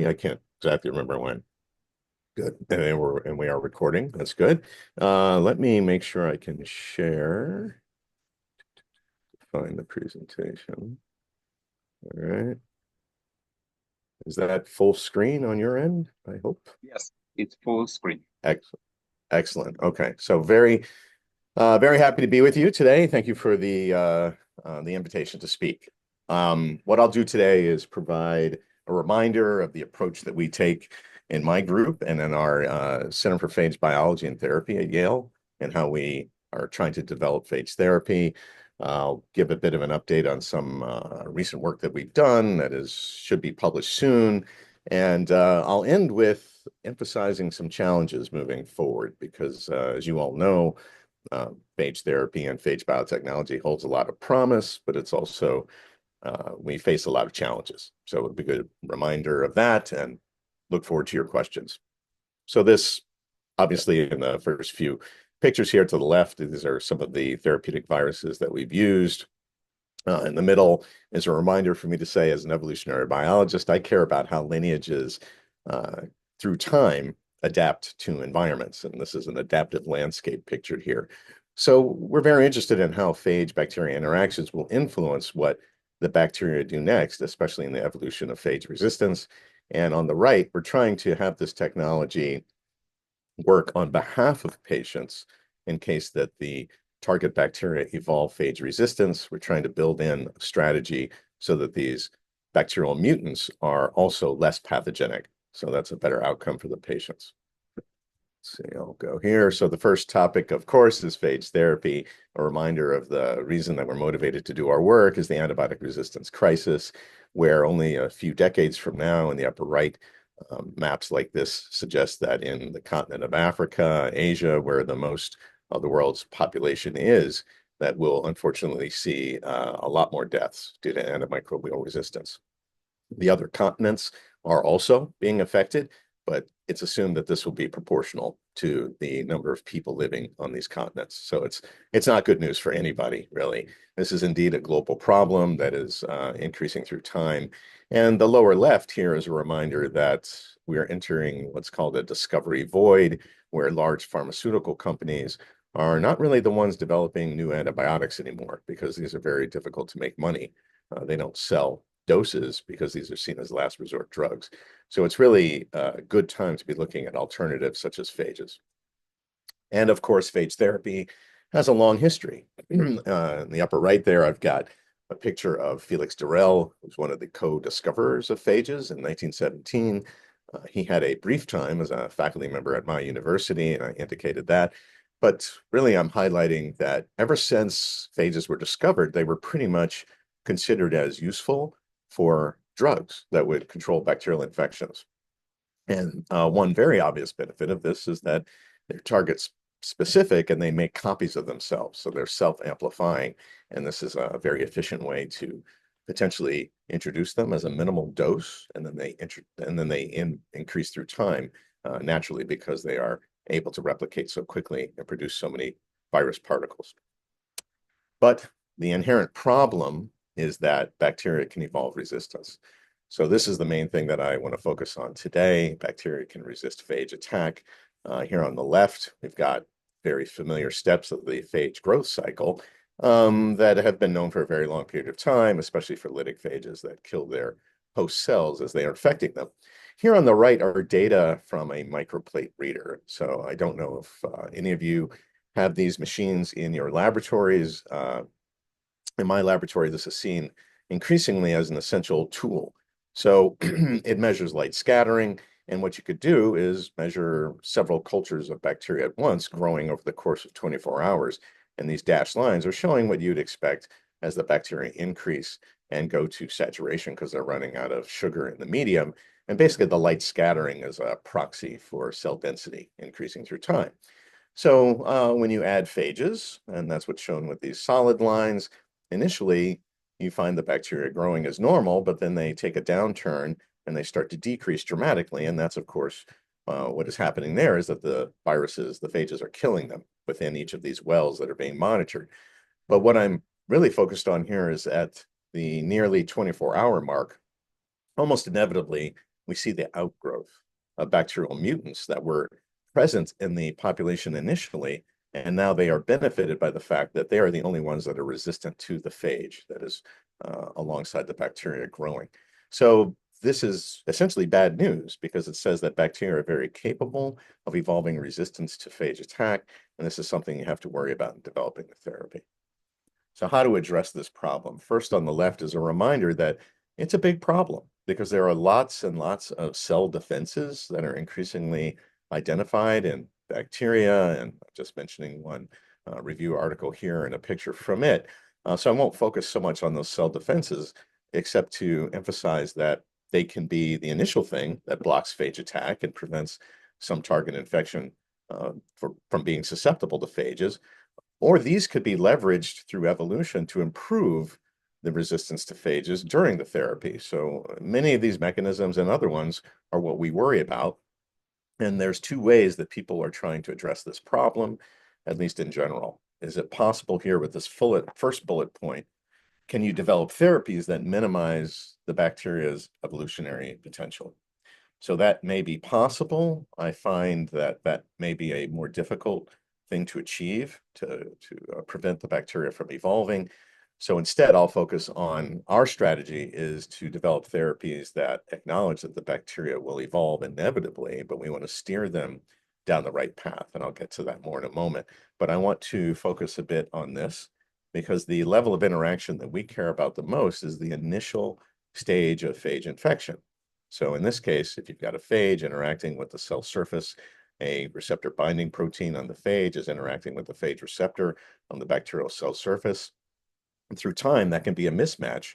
February. I can't exactly remember when. Good. And we are recording. That's good. Let me make sure I can share. Find the presentation. All right. Is that full screen on your end? I hope. Yes, it's full screen. Excellent. Excellent. Okay. So very happy to be with you today. Thank you for the invitation to speak. What I'll do today is provide a reminder of the approach that we take in my group and in our Center for Phage Biology and Therapy at Yale, and how we are trying to develop phage therapy. I'll give a bit of an update on some recent work that we've done that should be published soon. And I'll end with emphasizing some challenges moving forward, because as you all know, phage therapy and phage biotechnology holds a lot of promise, but it's also we face a lot of challenges. So it would be a good reminder of that, and look forward to your questions. So this, obviously, in the first few pictures here to the left, these are some of the therapeutic viruses that we've used. In the middle is a reminder for me to say, as an evolutionary biologist, I care about how lineages through time adapt to environments. And this is an adaptive landscape pictured here. So we're very interested in how phage bacteria interactions will influence what the bacteria do next, especially in the evolution of phage resistance. And on the right, we're trying to have this technology work on behalf of patients in case that the target bacteria evolve phage resistance. We're trying to build in a strategy so that these bacterial mutants are also less pathogenic. So that's a better outcome for the patients. Let's see, I'll go here. So the first topic, of course, is phage therapy. A reminder of the reason that we're motivated to do our work is the antibiotic resistance crisis, where only a few decades from now, in the upper right, maps like this suggest that in the continent of Africa, Asia, where the most of the world's population is, that we'll unfortunately see a lot more deaths due to antimicrobial resistance. The other continents are also being affected, but it's assumed that this will be proportional to the number of people living on these continents. So it's not good news for anybody, really. This is indeed a global problem that is increasing through time. And the lower left here is a reminder that we are entering what's called a discovery void, where large pharmaceutical companies are not really the ones developing new antibiotics anymore, because these are very difficult to make money. They don't sell doses because these are seen as last resort drugs. So it's really a good time to be looking at alternatives such as phages. And of course, phage therapy has a long history. In the upper right there, I've got a picture of Felix Durrell, who's one of the co-discoverers of phages in 1917. He had a brief time as a faculty member at my university, and I indicated that. But really, I'm highlighting that ever since phages were discovered, they were pretty much considered as useful for drugs that would control bacterial infections. And one very obvious benefit of this is that they're target specific and they make copies of themselves. So they're self-amplifying. And this is a very efficient way to potentially introduce them as a minimal dose, and then they increase through time naturally, because they are able to replicate so quickly and produce so many virus particles. But the inherent problem is that bacteria can evolve resistance. So this is the main thing that I want to focus on today. Bacteria can resist phage attack. Here on the left, we've got very familiar steps of the phage growth cycle that have been known for a very long period of time, especially for lytic phages that kill their host cells as they are infecting them. Here on the right are data from a microplate reader. So I don't know if any of you have these machines in your laboratories. In my laboratory, this is seen increasingly as an essential tool. So it measures light scattering, and what you could do is measure several cultures of bacteria at once growing over the course of 24 hours. And these dashed lines are showing what you'd expect as the bacteria increase and go to saturation, because they're running out of sugar in the medium. And basically, the light scattering is a proxy for cell density increasing through time. So when you add phages, and that's what's shown with these solid lines, initially you find the bacteria growing as normal, but then they take a downturn and they start to decrease dramatically. And that's, of course, what is happening there is that the viruses, the phages, are killing them within each of these wells that are being monitored. But what I'm really focused on here is at the nearly 24-hour mark, almost inevitably, we see the outgrowth of bacterial mutants that were present in the population initially, and now they are benefited by the fact that they are the only ones that are resistant to the phage that is alongside the bacteria growing. So this is essentially bad news because it says that bacteria are very capable of evolving resistance to phage attack, and this is something you have to worry about in developing the therapy. So how to address this problem? First on the left is a reminder that it's a big problem because there are lots and lots of cell defenses that are increasingly identified in bacteria, and I'm just mentioning one review article here and a picture from it. So I won't focus so much on those cell defenses, except to emphasize that they can be the initial thing that blocks phage attack and prevents some target infection from being susceptible to phages. Or these could be leveraged through evolution to improve the resistance to phages during the therapy. So many of these mechanisms and other ones are what we worry about. And there's two ways that people are trying to address this problem, at least in general. Is it possible here with this first bullet point, can you develop therapies that minimize the bacteria's evolutionary potential? So that may be possible. I find that that may be a more difficult thing to achieve to prevent the bacteria from evolving. So instead, I'll focus on our strategy is to develop therapies that acknowledge that the bacteria will evolve inevitably, but we want to steer them down the right path. And I'll get to that more in a moment. But I want to focus a bit on this because the level of interaction that we care about the most is the initial stage of phage infection. So in this case, if you've got a phage interacting with the cell surface, a receptor binding protein on the phage is interacting with the phage receptor on the bacterial cell surface. And through time, that can be a mismatch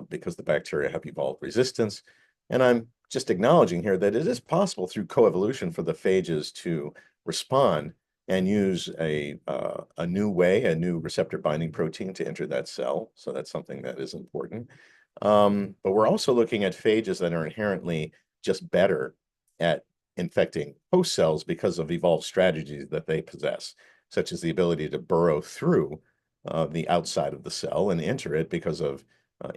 because the bacteria have evolved resistance. And I'm just acknowledging here that it is possible through coevolution for the phages to respond and use a new way, a new receptor binding protein to enter that cell. So that's something that is important. But we're also looking at phages that are inherently just better at infecting host cells because of evolved strategies that they possess, such as the ability to burrow through the outside of the cell and enter it because of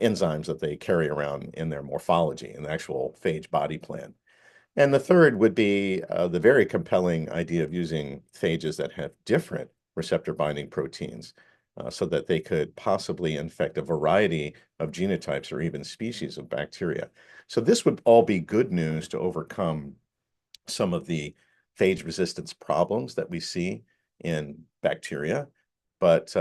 enzymes that they carry around in their morphology in the actual phage body plan. And the third would be the very compelling idea of using phages that have different receptor binding proteins so that they could possibly infect a variety of genotypes or even species of bacteria. So this would all be good news to overcome some of the phage resistance problems that we see in bacteria. But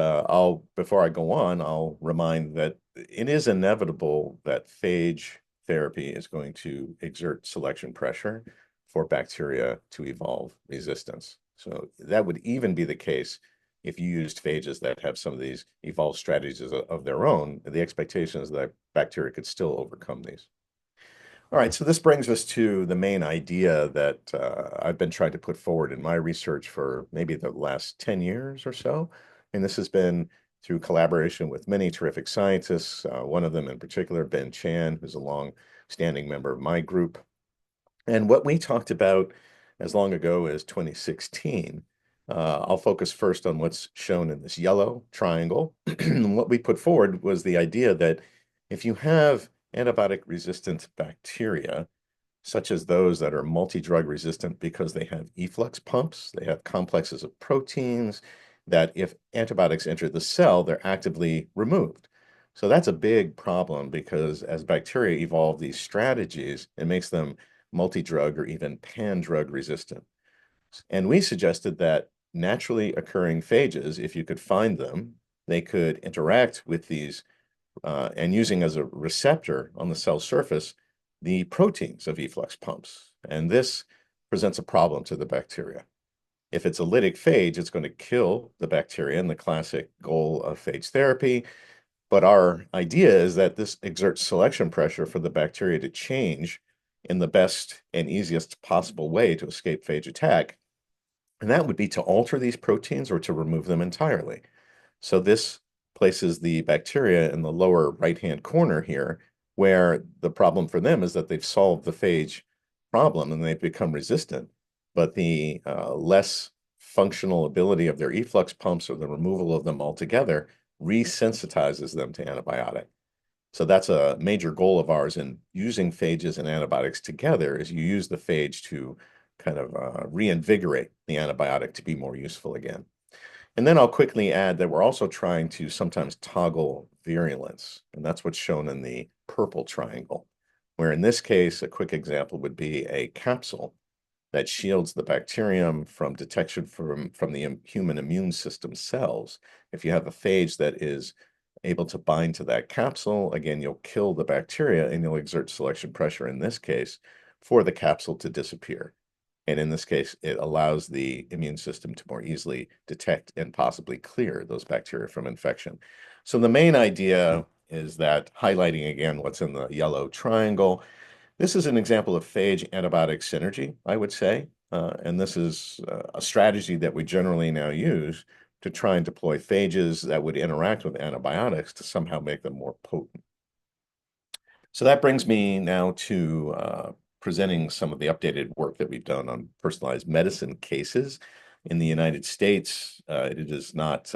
before I go on, I'll remind that it is inevitable that phage therapy is going to exert selection pressure for bacteria to evolve resistance. So that would even be the case if you used phages that have some of these evolved strategies of their own. The expectation is that bacteria could still overcome these. All right, so this brings us to the main idea that I've been trying to put forward in my research for maybe the last 10 years or so. And this has been through collaboration with many terrific scientists, one of them in particular, Ben Chan, who's a long-standing member of my group. And what we talked about as long ago as 2016, I'll focus first on what's shown in this yellow triangle. What we put forward was the idea that if you have antibiotic-resistant bacteria, such as those that are multi-drug resistant because they have efflux pumps, they have complexes of proteins, that if antibiotics enter the cell, they're actively removed. So that's a big problem because as bacteria evolve these strategies, it makes them multi-drug or even pan-drug resistant. And we suggested that naturally occurring phages, if you could find them, they could interact with these and using as a receptor on the cell surface the proteins of efflux pumps. And this presents a problem to the bacteria. If it's a lytic phage, it's going to kill the bacteria in the classic goal of phage therapy. But our idea is that this exerts selection pressure for the bacteria to change in the best and easiest possible way to escape phage attack. And that would be to alter these proteins or to remove them entirely. So this places the bacteria in the lower right-hand corner here, where the problem for them is that they've solved the phage problem and they've become resistant, but the less functional ability of their efflux pumps or the removal of them altogether resensitizes them to antibiotic. So that's a major goal of ours in using phages and antibiotics together is you use the phage to kind of reinvigorate the antibiotic to be more useful again. And then I'll quickly add that we're also trying to sometimes toggle virulence, and that's what's shown in the purple triangle, where in this case, a quick example would be a capsule that shields the bacterium from detection from the human immune system cells. If you have a phage that is able to bind to that capsule, again, you'll kill the bacteria and you'll exert selection pressure in this case for the capsule to disappear. And in this case, it allows the immune system to more easily detect and possibly clear those bacteria from infection. So the main idea is that highlighting again what's in the yellow triangle, this is an example of phage antibiotic synergy, I would say. And this is a strategy that we generally now use to try and deploy phages that would interact with antibiotics to somehow make them more potent. So that brings me now to presenting some of the updated work that we've done on personalized medicine cases. In the United States, it is not,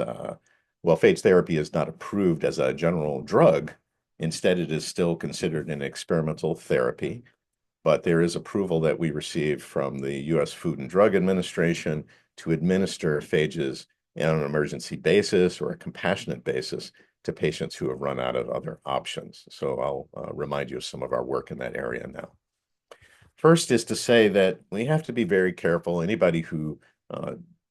well, phage therapy is not approved as a general drug. Instead, it is still considered an experimental therapy, but there is approval that we received from the U.S. Food and Drug Administration to administer phages on an emergency basis or a compassionate basis to patients who have run out of other options. So I'll remind you of some of our work in that area now. First is to say that we have to be very careful. Anybody who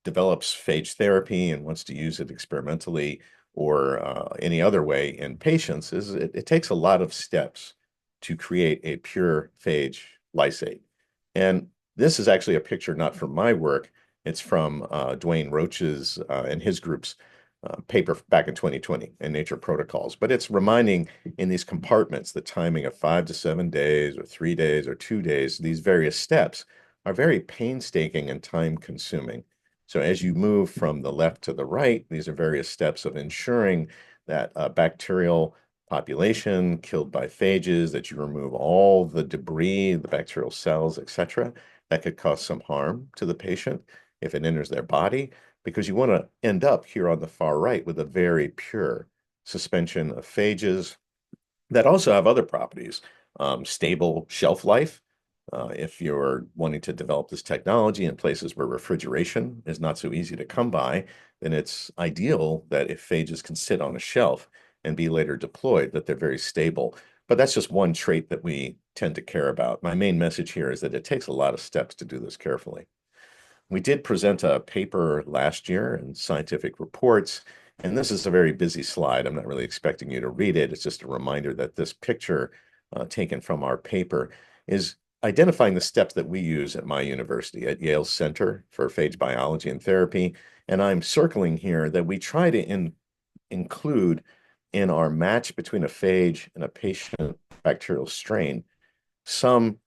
develops phage therapy and wants to use it experimentally or any other way in patients is it takes a lot of steps to create a pure phage lysate. And this is actually a picture not from my work. It's from Dwayne Roach's and his group's paper back in 2020 in Nature Protocols. But it's reminding in these compartments the timing of 5 to 7 days or 3 days or 2 days. These various steps are very painstaking and time consuming. So as you move from the left to the right, these are various steps of ensuring that bacterial population killed by phages, that you remove all the debris, the bacterial cells, etc., that could cause some harm to the patient if it enters their body, because you want to end up here on the far right with a very pure suspension of phages that also have other properties, stable shelf life. If you're wanting to develop this technology in places where refrigeration is not so easy to come by, then it's ideal that if phages can sit on a shelf and be later deployed, that they're very stable. But that's just one trait that we tend to care about. My main message here is that it takes a lot of steps to do this carefully. We did present a paper last year in Scientific Reports, and this is a very busy slide. I'm not really expecting you to read it. It's just a reminder that this picture taken from our paper is identifying the steps that we use at my university, at Yale Center for Phage Biology and Therapy. And I'm circling here that we try to include in our match between a phage and a patient bacterial strain some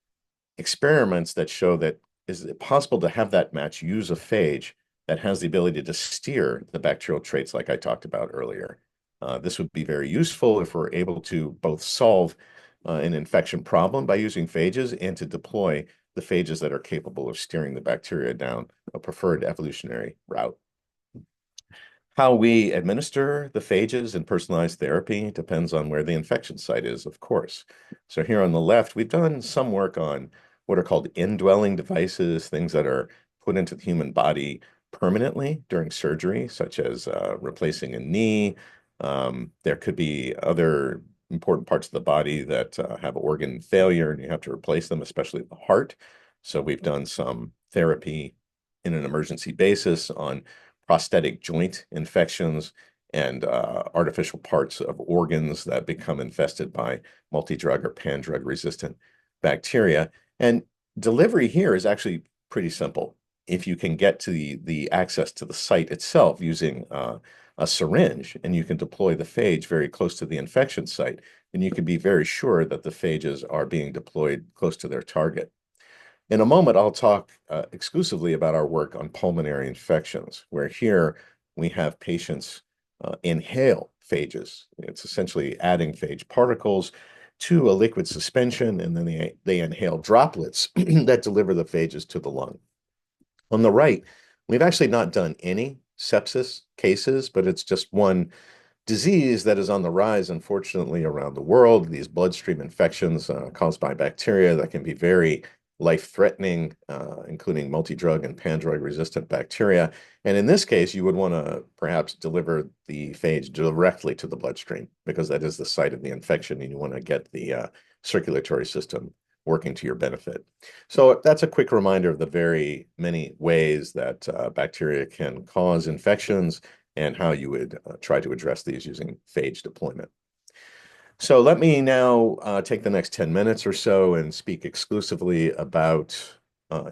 experiments that show that is it possible to have that match use a phage that has the ability to steer the bacterial traits like I talked about earlier. This would be very useful if we're able to both solve an infection problem by using phages and to deploy the phages that are capable of steering the bacteria down a preferred evolutionary route. How we administer the phages in personalized therapy depends on where the infection site is, of course. So here on the left, we've done some work on what are called indwelling devices, things that are put into the human body permanently during surgery, such as replacing a knee. There could be other important parts of the body that have organ failure and you have to replace them, especially the heart. So we've done some therapy in an emergency basis on prosthetic joint infections and artificial parts of organs that become infested by multi-drug or pan-drug resistant bacteria. And delivery here is actually pretty simple. If you can get to the access to the site itself using a syringe and you can deploy the phage very close to the infection site, then you can be very sure that the phages are being deployed close to their target. In a moment, I'll talk exclusively about our work on pulmonary infections, where here we have patients inhale phages. It's essentially adding phage particles to a liquid suspension, and then they inhale droplets that deliver the phages to the lung. On the right, we've actually not done any sepsis cases, but it's just one disease that is on the rise, unfortunately, around the world. These bloodstream infections caused by bacteria that can be very life-threatening, including multi-drug and pan-drug resistant bacteria. And in this case, you would want to perhaps deliver the phage directly to the bloodstream because that is the site of the infection, and you want to get the circulatory system working to your benefit. So that's a quick reminder of the very many ways that bacteria can cause infections and how you would try to address these using phage deployment. So let me now take the next 10 minutes or so and speak exclusively about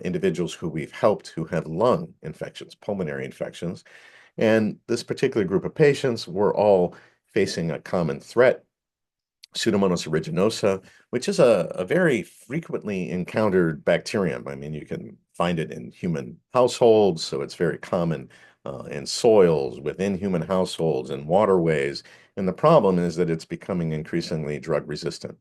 individuals who we've helped who have lung infections, pulmonary infections. And this particular group of patients were all facing a common threat, Pseudomonas aeruginosa, which is a very frequently encountered bacterium. I mean, you can find it in human households, so it's very common in soils, within human households, and waterways. And the problem is that it's becoming increasingly drug resistant.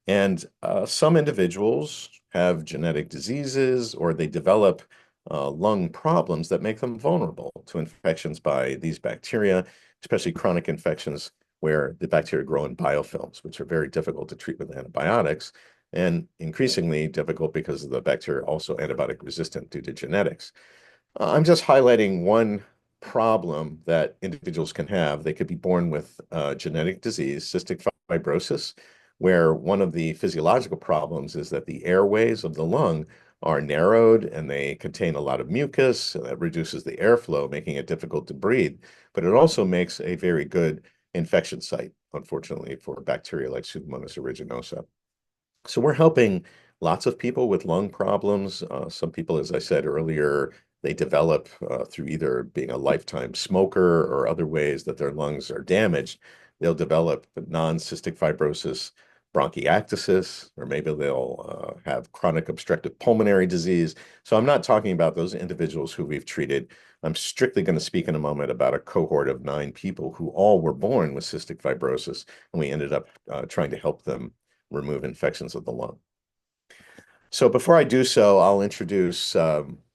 And some individuals have genetic diseases or they develop lung problems that make them vulnerable to infections by these bacteria, especially chronic infections where the bacteria grow in biofilms, which are very difficult to treat with antibiotics and increasingly difficult because the bacteria are also antibiotic resistant due to genetics. I'm just highlighting one problem that individuals can have. They could be born with genetic disease, cystic fibrosis, where one of the physiological problems is that the airways of the lung are narrowed and they contain a lot of mucus, and that reduces the airflow, making it difficult to breathe. But it also makes a very good infection site, unfortunately, for bacteria like Pseudomonas aeruginosa. So we're helping lots of people with lung problems. Some people, as I said earlier, they develop through either being a lifetime smoker or other ways that their lungs are damaged. They'll develop non-cystic fibrosis, bronchiectasis, or maybe they'll have chronic obstructive pulmonary disease. So I'm not talking about those individuals who we've treated. I'm strictly going to speak in a moment about a cohort of 9 people who all were born with cystic fibrosis, and we ended up trying to help them remove infections of the lung. So before I do so, I'll introduce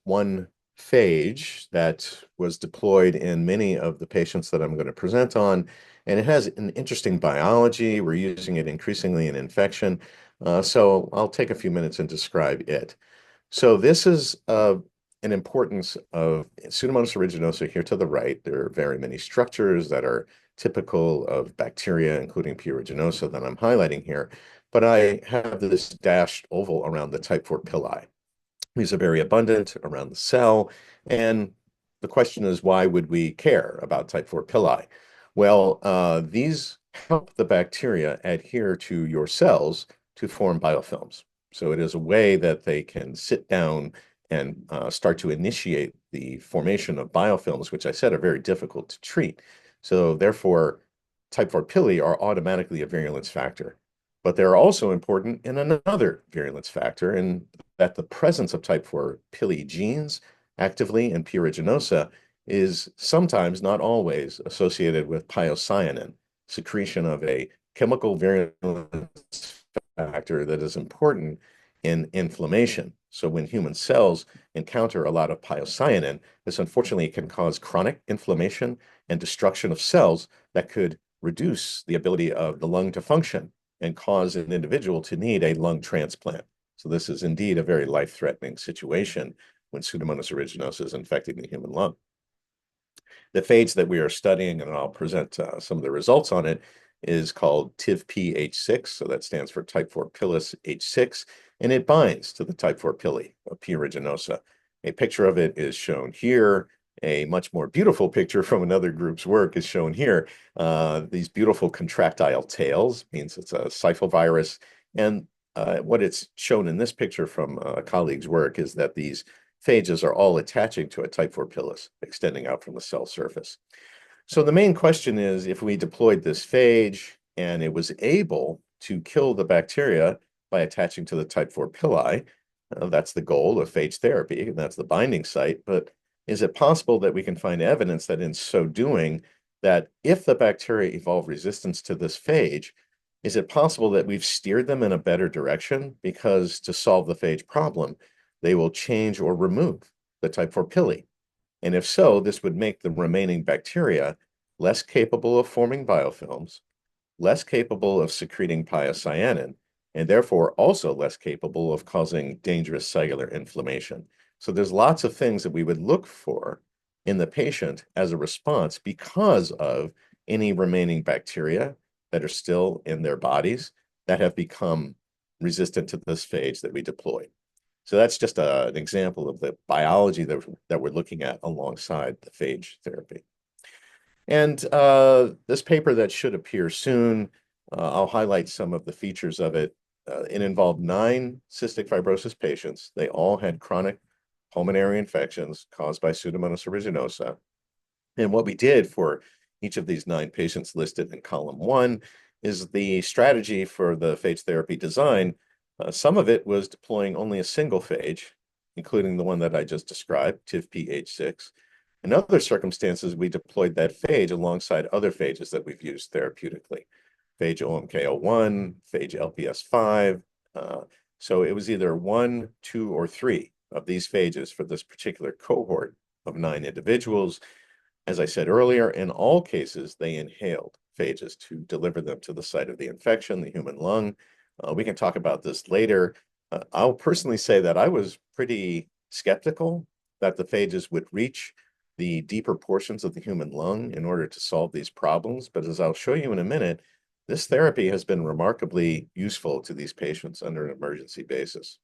one phage that was deployed in many of the patients that I'm going to present on. And it has an interesting biology. We're using it increasingly in infection. So I'll take a few minutes and describe it. So this is an importance of Pseudomonas aeruginosa here to the right. There are very many structures that are typical of bacteria, including P. aeruginosa that I'm highlighting here. But I have this dashed oval around the type 4 pili. These are very abundant around the cell. And the question is, why would we care about type 4 pili? Well, these help the bacteria adhere to your cells to form biofilms. So it is a way that they can sit down and start to initiate the formation of biofilms, which I said are very difficult to treat. So therefore, type 4 pili are automatically a virulence factor. But they're also important in another virulence factor, in that the presence of type 4 pili genes actively in P. aeruginosa is sometimes, not always, associated with piocyanin, secretion of a chemical virulence factor that is important in inflammation. So when human cells encounter a lot of piocyanin, this unfortunately can cause chronic inflammation and destruction of cells that could reduce the ability of the lung to function and cause an individual to need a lung transplant. So this is indeed a very life-threatening situation when Pseudomonas aeruginosa is infecting the human lung. The phage that we are studying, and I'll present some of the results on it, is called TIVP-H6, so that stands for type 4 pilus H6, and it binds to the type 4 pili of P. aeruginosa. A picture of it is shown here. A much more beautiful picture from another group's work is shown here. These beautiful contractile tails means it's a cyphovirus. And what it's shown in this picture from a colleague's work is that these phages are all attaching to a type 4 pilus, extending out from the cell surface. So the main question is, if we deployed this phage and it was able to kill the bacteria by attaching to the type 4 pili, that's the goal of phage therapy, and that's the binding site. But is it possible that we can find evidence that in so doing, that if the bacteria evolve resistance to this phage, is it possible that we've steered them in a better direction because to solve the phage problem, they will change or remove the type 4 pili? And if so, this would make the remaining bacteria less capable of forming biofilms, less capable of secreting piocyanin, and therefore also less capable of causing dangerous cellular inflammation. So there's lots of things that we would look for in the patient as a response because of any remaining bacteria that are still in their bodies that have become resistant to this phage that we deployed. So that's just an example of the biology that we're looking at alongside the phage therapy. And this paper that should appear soon, I'll highlight some of the features of it. It involved 9 cystic fibrosis patients. They all had chronic pulmonary infections caused by Pseudomonas aeruginosa. And what we did for each of these 9 patients listed in column 1 is the strategy for the phage therapy design. Some of it was deploying only a single phage, including the one that I just described, TIVPH6. In other circumstances, we deployed that phage alongside other phages that we've used therapeutically. Phage OMK01, phage LPS5. So it was either 1, 2, or 3 of these phages for this particular cohort of 9 individuals. As I said earlier, in all cases, they inhaled phages to deliver them to the site of the infection, the human lung. We can talk about this later. I'll personally say that I was pretty skeptical that the phages would reach the deeper portions of the human lung in order to solve these problems. But as I'll show you in a minute, this therapy has been remarkably useful to these patients under an emergency basis.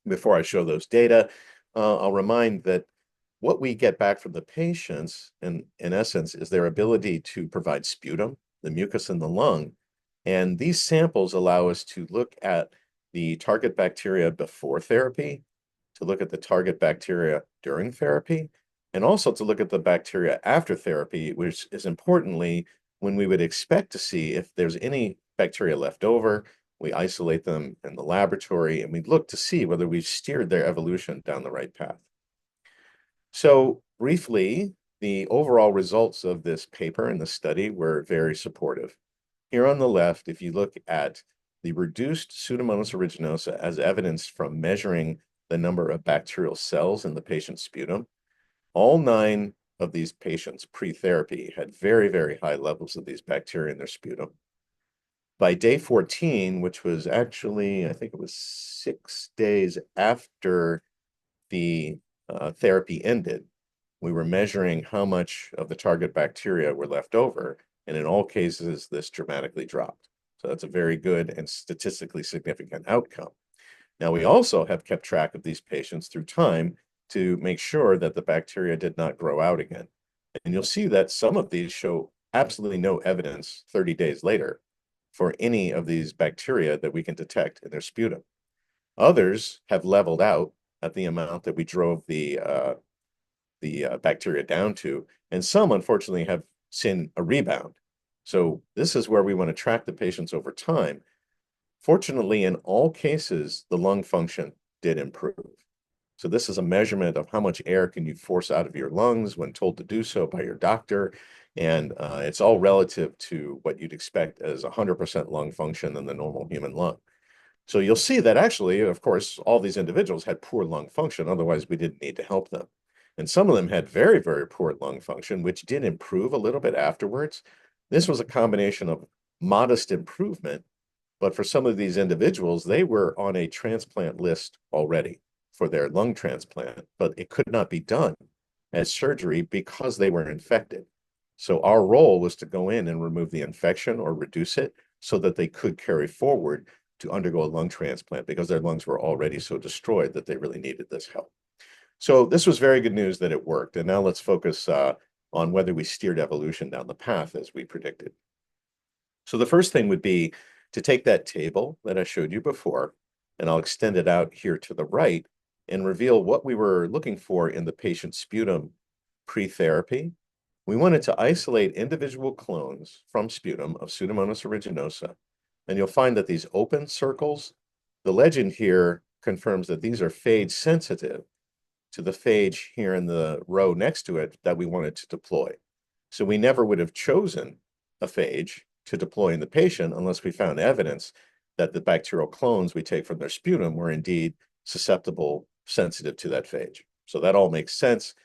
Before I show those data, I'll remind that what we get back from the patients, in essence, is their ability to provide sputum, the mucus in the lung. And these samples allow us to look at the target bacteria before therapy, to look at the target bacteria during therapy, and also to look at the bacteria after therapy, which is importantly when we would expect to see if there's any bacteria left over. We isolate them in the laboratory and we look to see whether we've steered their evolution down the right path. So briefly, the overall results of this paper and the study were very supportive. Here on the left, if you look at the reduced Pseudomonas aeruginosa as evidenced from measuring the number of bacterial cells in the patient's sputum, all 9 of these patients pre-therapy had very, very high levels of these bacteria in their sputum. By day 14, which was actually, I think it was 6 days after the therapy ended, we were measuring how much of the target bacteria were left over, and in all cases, this dramatically dropped. So that's a very good and statistically significant outcome. Now, we also have kept track of these patients through time to make sure that the bacteria did not grow out again. And you'll see that some of these show absolutely no evidence 30 days later for any of these bacteria that we can detect in their sputum. Others have leveled out at the amount that we drove the bacteria down to, and some unfortunately have seen a rebound. So this is where we want to track the patients over time. Fortunately, in all cases, the lung function did improve. So this is a measurement of how much air can you force out of your lungs when told to do so by your doctor. And it's all relative to what you'd expect as 100% lung function in the normal human lung. So you'll see that actually, of course, all these individuals had poor lung function. Otherwise, we didn't need to help them. And some of them had very, very poor lung function, which did improve a little bit afterwards. This was a combination of modest improvement, but for some of these individuals, they were on a transplant list already for their lung transplant, but it could not be done as surgery because they were infected. So our role was to go in and remove the infection or reduce it so that they could carry forward to undergo a lung transplant because their lungs were already so destroyed that they really needed this help. So this was very good news that it worked. And now let's focus on whether we steered evolution down the path as we predicted. So the first thing would be to take that table that I showed you before, and I'll extend it out here to the right and reveal what we were looking for in the patient's sputum pre-therapy. We wanted to isolate individual clones from sputum of Pseudomonas aeruginosa. And you'll find that these open circles, the legend here confirms that these are phage sensitive to the phage here in the row next to it that we wanted to deploy. So we never would have chosen a phage to deploy in the patient unless we found evidence that the bacterial clones we take from their sputum were indeed susceptible, sensitive to that phage. So that all makes sense.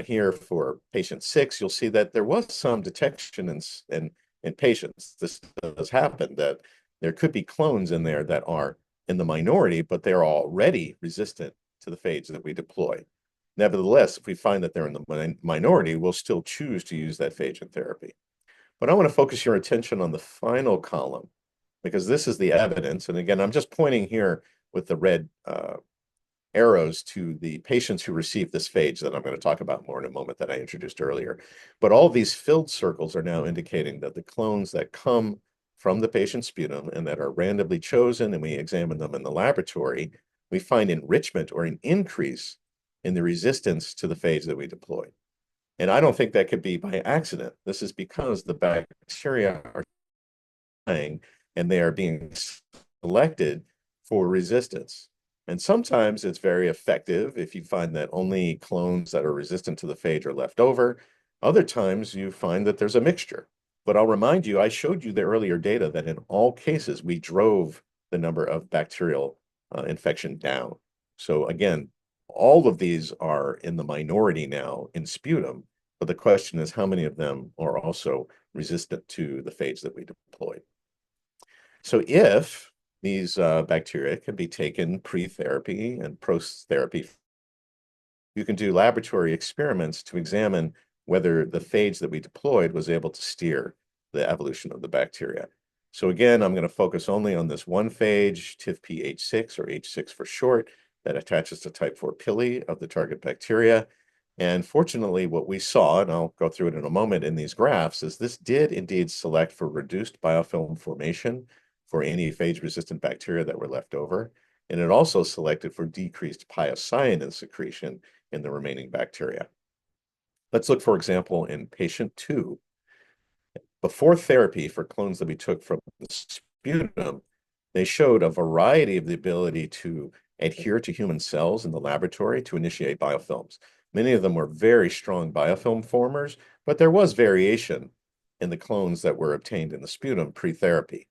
Here for patient 6, you'll see that there was some detection in patients. This does happen, that there could be clones in there that are in the minority, but they're already resistant to the phage that we deploy. Nevertheless, if we find that they're in the minority, we'll still choose to use that phage in therapy. But I want to focus your attention on the final column because this is the evidence. And again, I'm just pointing here with the red arrows to the patients who received this phage that I'm going to talk about more in a moment that I introduced earlier. But all these filled circles are now indicating that the clones that come from the patient's sputum and that are randomly chosen and we examine them in the laboratory, we find enrichment or an increase in the resistance to the phage that we deploy. And I don't think that could be by accident. This is because the bacteria are dying and they are being selected for resistance. And sometimes it's very effective if you find that only clones that are resistant to the phage are left over. Other times you find that there's a mixture. But I'll remind you, I showed you the earlier data that in all cases, we drove the number of bacterial infection down. So again, all of these are in the minority now in sputum, but the question is how many of them are also resistant to the phage that we deployed. So if these bacteria can be taken pre-therapy and post-therapy, you can do laboratory experiments to examine whether the phage that we deployed was able to steer the evolution of the bacteria. So again, I'm going to focus only on this one phage, TIFP-H6 or H6 for short, that attaches to type 4 pili of the target bacteria. And fortunately, what we saw, and I'll go through it in a moment in these graphs, is this did indeed select for reduced biofilm formation for any phage-resistant bacteria that were left over. And it also selected for decreased piocyanin secretion in the remaining bacteria. Let's look, for example, in patient 2. Before therapy for clones that we took from the sputum, they showed a variety of the ability to adhere to human cells in the laboratory to initiate biofilms. Many of them were very strong biofilm formers, but there was variation in the clones that were obtained in the sputum pre-therapy.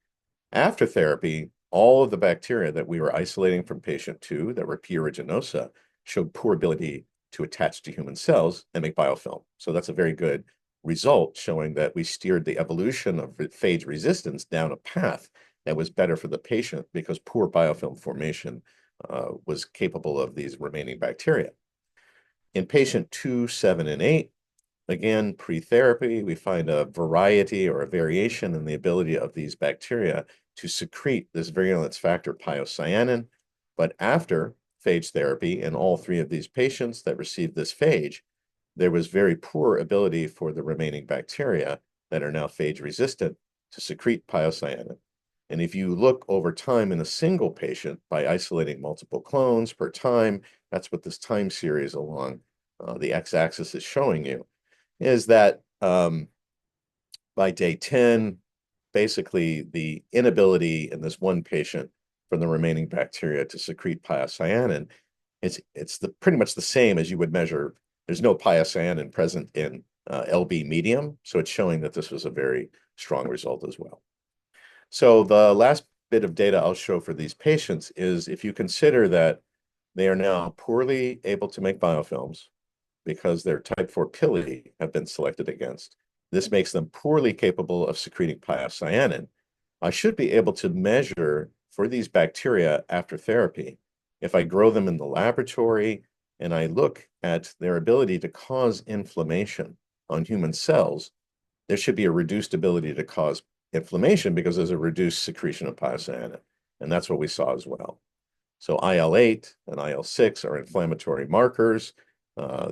After therapy, all of the bacteria that we were isolating from patient 2 that were P. aeruginosa showed poor ability to attach to human cells and make biofilm. So that's a very good result showing that we steered the evolution of phage resistance down a path that was better for the patient because poor biofilm formation was capable of these remaining bacteria. In patient 2, 7, and 8, again, pre-therapy, we find a variety or a variation in the ability of these bacteria to secrete this virulence factor piocyanin. But after phage therapy in all 3 of these patients that received this phage, there was very poor ability for the remaining bacteria that are now phage resistant to secrete piocyanin. And if you look over time in a single patient by isolating multiple clones per time, that's what this time series along the x-axis is showing you, is that by day 10, basically the inability in this one patient from the remaining bacteria to secrete piocyanin, it's pretty much the same as you would measure. There's no piocyanin present in LB medium, so it's showing that this was a very strong result as well. So the last bit of data I'll show for these patients is if you consider that they are now poorly able to make biofilms because their type 4 pili have been selected against. This makes them poorly capable of secreting piocyanin. I should be able to measure for these bacteria after therapy. If I grow them in the laboratory and I look at their ability to cause inflammation on human cells, there should be a reduced ability to cause inflammation because there's a reduced secretion of piocyanin. And that's what we saw as well. So IL-8 and IL-6 are inflammatory markers.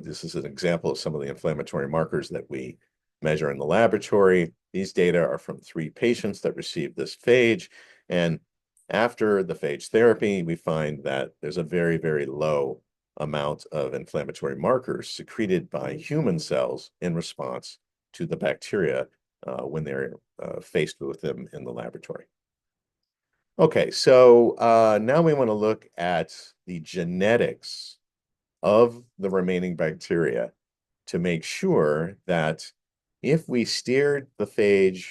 This is an example of some of the inflammatory markers that we measure in the laboratory. These data are from 3 patients that received this phage. And after the phage therapy, we find that there's a very, very low amount of inflammatory markers secreted by human cells in response to the bacteria when they're faced with them in the laboratory. Okay, so now we want to look at the genetics of the remaining bacteria to make sure that if we steered the phage,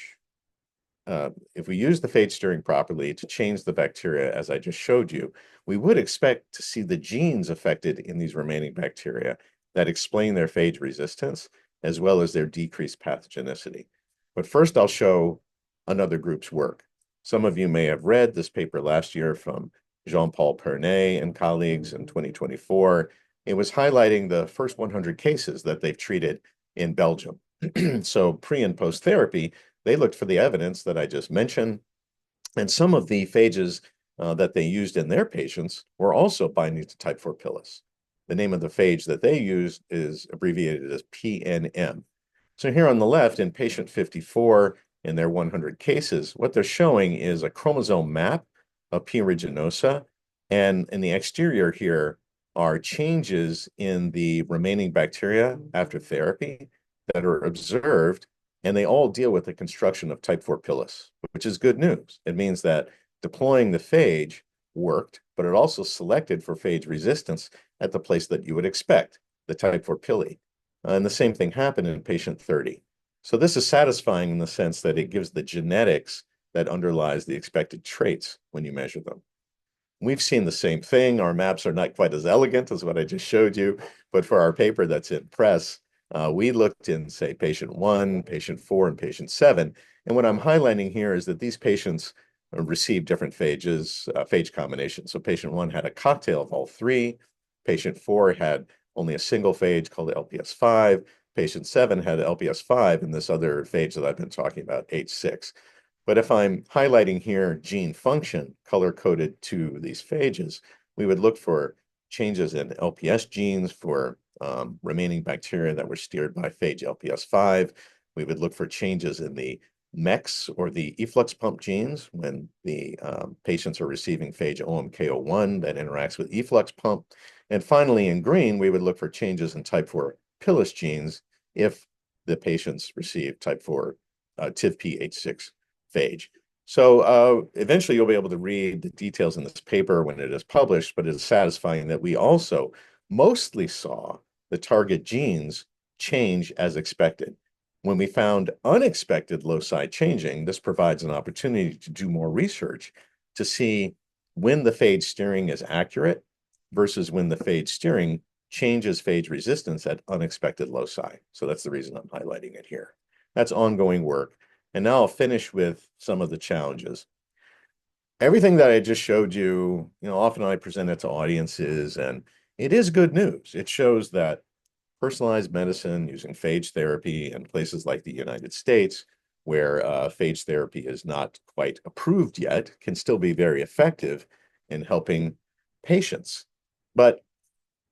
if we use the phage steering properly to change the bacteria, as I just showed you, we would expect to see the genes affected in these remaining bacteria that explain their phage resistance as well as their decreased pathogenicity. But first, I'll show another group's work. Some of you may have read this paper last year from Jean-Paul Pernet and colleagues in 2024. It was highlighting the first 100 cases that they've treated in Belgium. So pre and post therapy, they looked for the evidence that I just mentioned, and some of the phages that they used in their patients were also binding to type 4 pilus. The name of the phage that they used is abbreviated as PNM. So here on the left, in patient 54, in their 100 cases, what they're showing is a chromosome map of P. aeruginosa, and in the exterior here are changes in the remaining bacteria after therapy that are observed, and they all deal with the construction of type 4 pilus, which is good news. It means that deploying the phage worked, but it also selected for phage resistance at the place that you would expect, the type 4 pili. And the same thing happened in patient 30. So this is satisfying in the sense that it gives the genetics that underlies the expected traits when you measure them. We've seen the same thing. Our maps are not quite as elegant as what I just showed you, but for our paper that's in press, we looked in, say, patient 1, patient 4, and patient 7. And what I'm highlighting here is that these patients received different phages, phage combinations. So patient 1 had a cocktail of all three. Patient 4 had only a single phage called LPS5. Patient 7 had LPS5 and this other phage that I've been talking about, H6. But if I'm highlighting here gene function color-coded to these phages, we would look for changes in LPS genes for remaining bacteria that were steered by phage LPS5. We would look for changes in the MEX or the efflux pump genes when the patients are receiving phage OMK01 that interacts with efflux pump. And finally, in green, we would look for changes in type 4 pilus genes if the patients receive type 4 TIVP-H6 phage. So eventually you'll be able to read the details in this paper when it is published, but it is satisfying that we also mostly saw the target genes change as expected. When we found unexpected loci changing, this provides an opportunity to do more research to see when the phage steering is accurate versus when the phage steering changes phage resistance at unexpected loci. So that's the reason I'm highlighting it here. That's ongoing work. And now I'll finish with some of the challenges. Everything that I just showed you, often I present it to audiences, and it is good news. It shows that personalized medicine using phage therapy in places like the United States, where phage therapy is not quite approved yet, can still be very effective in helping patients. But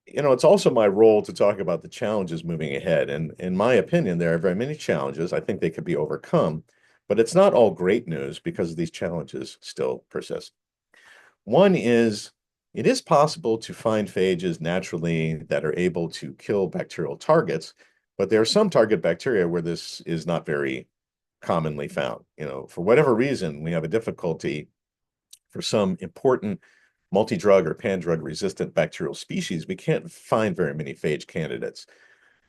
it's also my role to talk about the challenges moving ahead. And in my opinion, there are very many challenges. I think they could be overcome, but it's not all great news because these challenges still persist. One is it is possible to find phages naturally that are able to kill bacterial targets, but there are some target bacteria where this is not very commonly found. For whatever reason, we have a difficulty for some important multi-drug or pan-drug resistant bacterial species. We can't find very many phage candidates.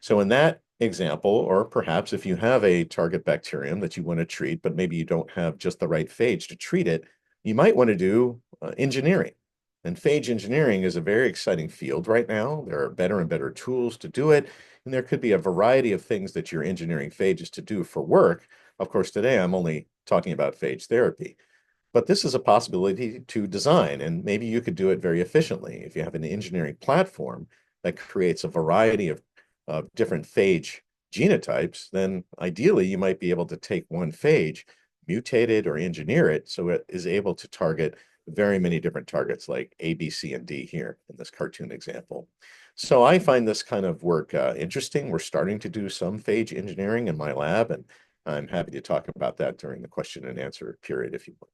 So in that example, or perhaps if you have a target bacterium that you want to treat, but maybe you don't have just the right phage to treat it, you might want to do engineering. And phage engineering is a very exciting field right now. There are better and better tools to do it, and there could be a variety of things that you're engineering phages to do for work. Of course, today I'm only talking about phage therapy. But this is a possibility to design, and maybe you could do it very efficiently. If you have an engineering platform that creates a variety of different phage genotypes, then ideally you might be able to take one phage, mutate it or engineer it so it is able to target very many different targets like A, B, C, and D here in this cartoon example. So I find this kind of work interesting. We're starting to do some phage engineering in my lab, and I'm happy to talk about that during the question and answer period if you want.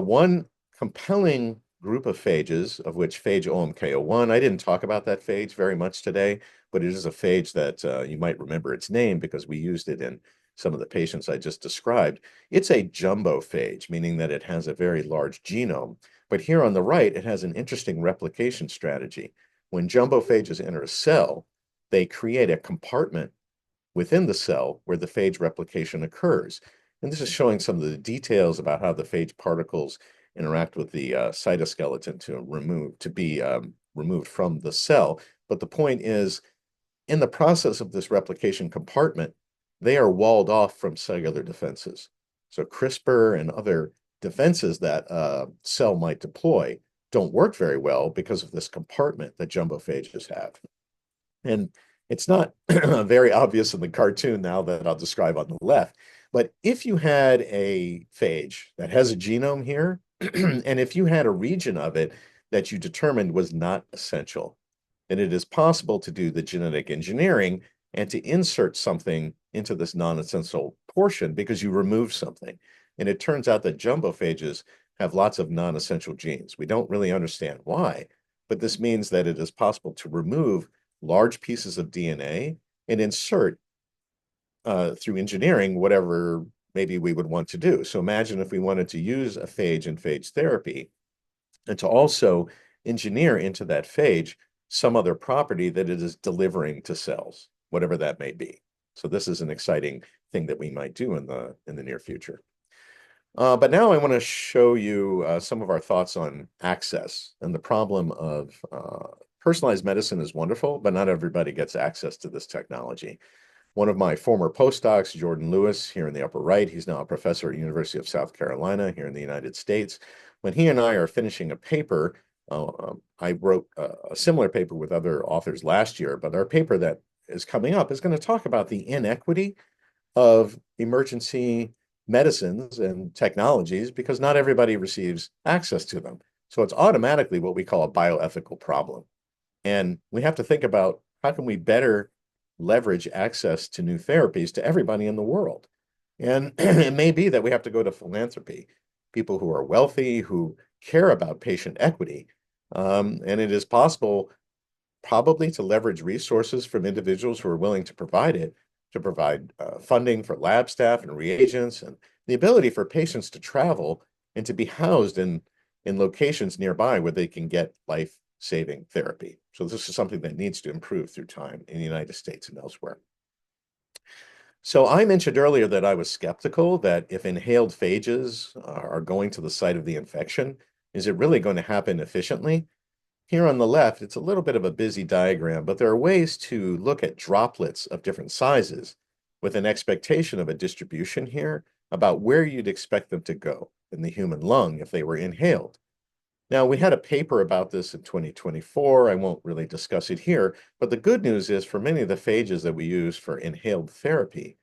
One compelling group of phages, of which phage OMK01, I didn't talk about that phage very much today, but it is a phage that you might remember its name because we used it in some of the patients I just described. It's a jumbo phage, meaning that it has a very large genome. But here on the right, it has an interesting replication strategy. When jumbo phages enter a cell, they create a compartment within the cell where the phage replication occurs. And this is showing some of the details about how the phage particles interact with the cytoskeleton to be removed from the cell. But the point is, in the process of this replication compartment, they are walled off from cellular defenses. So CRISPR and other defenses that a cell might deploy don't work very well because of this compartment that jumbo phages have. And it's not very obvious in the cartoon now that I'll describe on the left, but if you had a phage that has a genome here, and if you had a region of it that you determined was not essential, then it is possible to do the genetic engineering and to insert something into this non-essential portion because you remove something. And it turns out that jumbo phages have lots of non-essential genes. We don't really understand why, but this means that it is possible to remove large pieces of DNA and insert through engineering whatever maybe we would want to do. So imagine if we wanted to use a phage in phage therapy and to also engineer into that phage some other property that it is delivering to cells, whatever that may be. So this is an exciting thing that we might do in the near future. But now I want to show you some of our thoughts on access and the problem of personalized medicine is wonderful, but not everybody gets access to this technology. One of my former postdocs, Jordan Lewis, here in the upper right, he's now a professor at University of South Carolina here in the United States. When he and I are finishing a paper, I wrote a similar paper with other authors last year, but our paper that is coming up is going to talk about the inequity of emergency medicines and technologies because not everybody receives access to them. So it's automatically what we call a bioethical problem. And we have to think about how can we better leverage access to new therapies to everybody in the world. And it may be that we have to go to philanthropy, people who are wealthy, who care about patient equity. And it is possible probably to leverage resources from individuals who are willing to provide it, to provide funding for lab staff and reagents, and the ability for patients to travel and to be housed in locations nearby where they can get life-saving therapy. So this is something that needs to improve through time in the United States and elsewhere. So I mentioned earlier that I was skeptical that if inhaled phages are going to the site of the infection, is it really going to happen efficiently? Here on the left, it's a little bit of a busy diagram, but there are ways to look at droplets of different sizes with an expectation of a distribution here about where you'd expect them to go in the human lung if they were inhaled. Now, we had a paper about this in 2024. I won't really discuss it here, but the good news is for many of the phages that we use for inhaled therapy,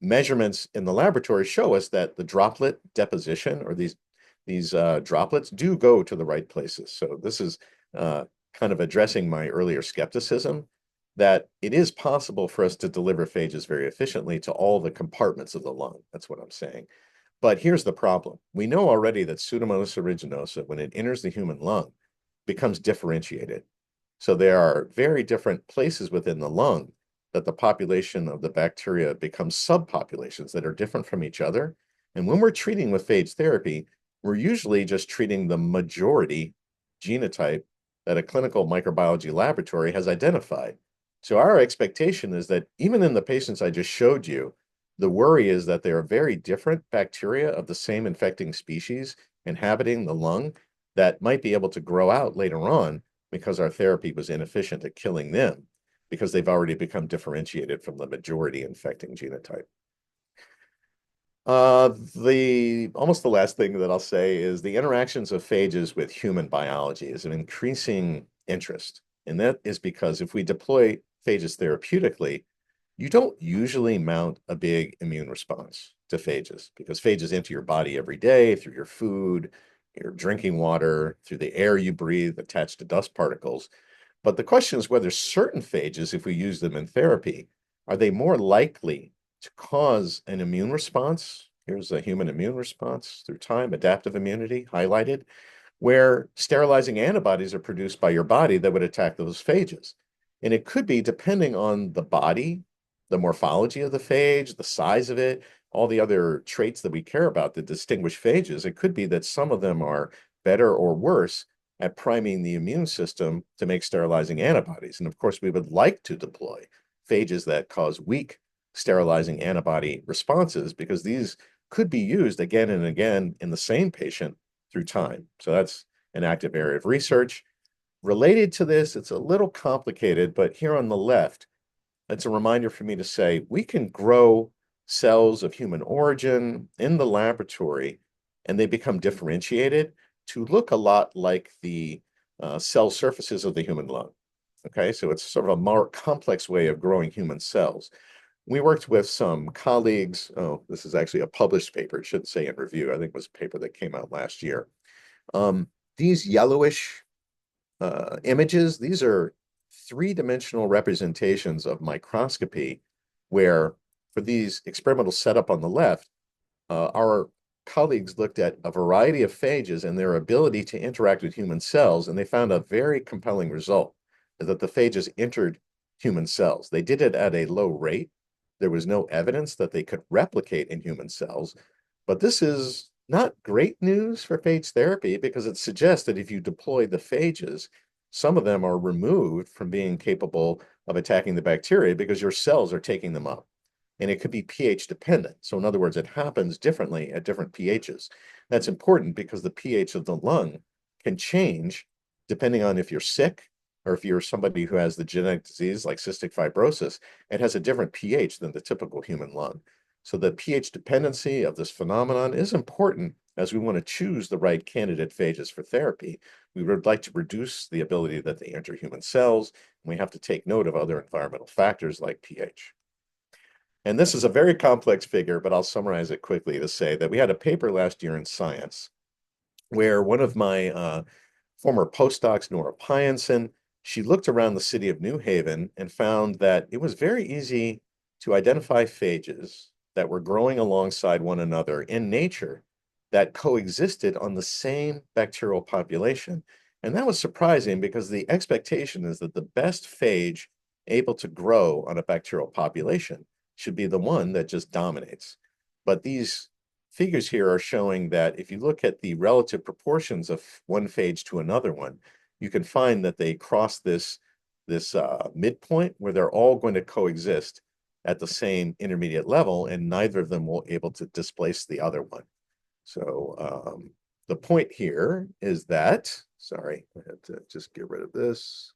measurements in the laboratory show us that the droplet deposition or these droplets do go to the right places. So this is kind of addressing my earlier skepticism that it is possible for us to deliver phages very efficiently to all the compartments of the lung. That's what I'm saying. But here's the problem. We know already that Pseudomonas aeruginosa, when it enters the human lung, becomes differentiated. So there are very different places within the lung that the population of the bacteria becomes subpopulations that are different from each other. And when we're treating with phage therapy, we're usually just treating the majority genotype that a clinical microbiology laboratory has identified. So our expectation is that even in the patients I just showed you, the worry is that there are very different bacteria of the same infecting species inhabiting the lung that might be able to grow out later on because our therapy was inefficient at killing them because they've already become differentiated from the majority infecting genotype. Almost the last thing that I'll say is the interactions of phages with human biology is an increasing interest. And that is because if we deploy phages therapeutically, you don't usually mount a big immune response to phages because phages enter your body every day through your food, your drinking water, through the air you breathe attached to dust particles. But the question is whether certain phages, if we use them in therapy, are they more likely to cause an immune response? Here's a human immune response through time, adaptive immunity highlighted, where sterilizing antibodies are produced by your body that would attack those phages. And it could be depending on the body, the morphology of the phage, the size of it, all the other traits that we care about that distinguish phages. It could be that some of them are better or worse at priming the immune system to make sterilizing antibodies. And of course, we would like to deploy phages that cause weak sterilizing antibody responses because these could be used again and again in the same patient through time. So that's an active area of research. related to this, it's a little complicated, but here on the left, it's a reminder for me to say we can grow cells of human origin in the laboratory and they become differentiated to look a lot like the cell surfaces of the human lung. Okay, so it's sort of a more complex way of growing human cells. We worked with some colleagues. Oh, this is actually a published paper. It shouldn't say in review. I think it was a paper that came out last year. These yellowish images, these are three-dimensional representations of microscopy, where for these experimental setup on the left, our colleagues looked at a variety of phages and their ability to interact with human cells, and they found a very compelling result, that the phages entered human cells. They did it at a low rate. There was no evidence that they could replicate in human cells, but this is not great news for phage therapy because it suggests that if you deploy the phages, some of them are removed from being capable of attacking the bacteria because your cells are taking them up. And it could be pH dependent. So in other words, it happens differently at different pHs. That's important because the pH of the lung can change depending on if you're sick or if you're somebody who has the genetic disease like cystic fibrosis. It has a different pH than the typical human lung. So the pH dependency of this phenomenon is important as we want to choose the right candidate phages for therapy. We would like to reduce the ability that they enter human cells, and we have to take note of other environmental factors like pH. And this is a very complex figure, but I'll summarize it quickly to say that we had a paper last year in Science where one of my former postdocs, Nora Pyenson, she looked around the city of New Haven and found that it was very easy to identify phages that were growing alongside one another in nature that coexisted on the same bacterial population. And that was surprising because the expectation is that the best phage able to grow on a bacterial population should be the one that just dominates. But these figures here are showing that if you look at the relative proportions of one phage to another one, you can find that they cross this midpoint where they're all going to coexist at the same intermediate level, and neither of them will able to displace the other one. So the point here is that, sorry, I had to just get rid of this.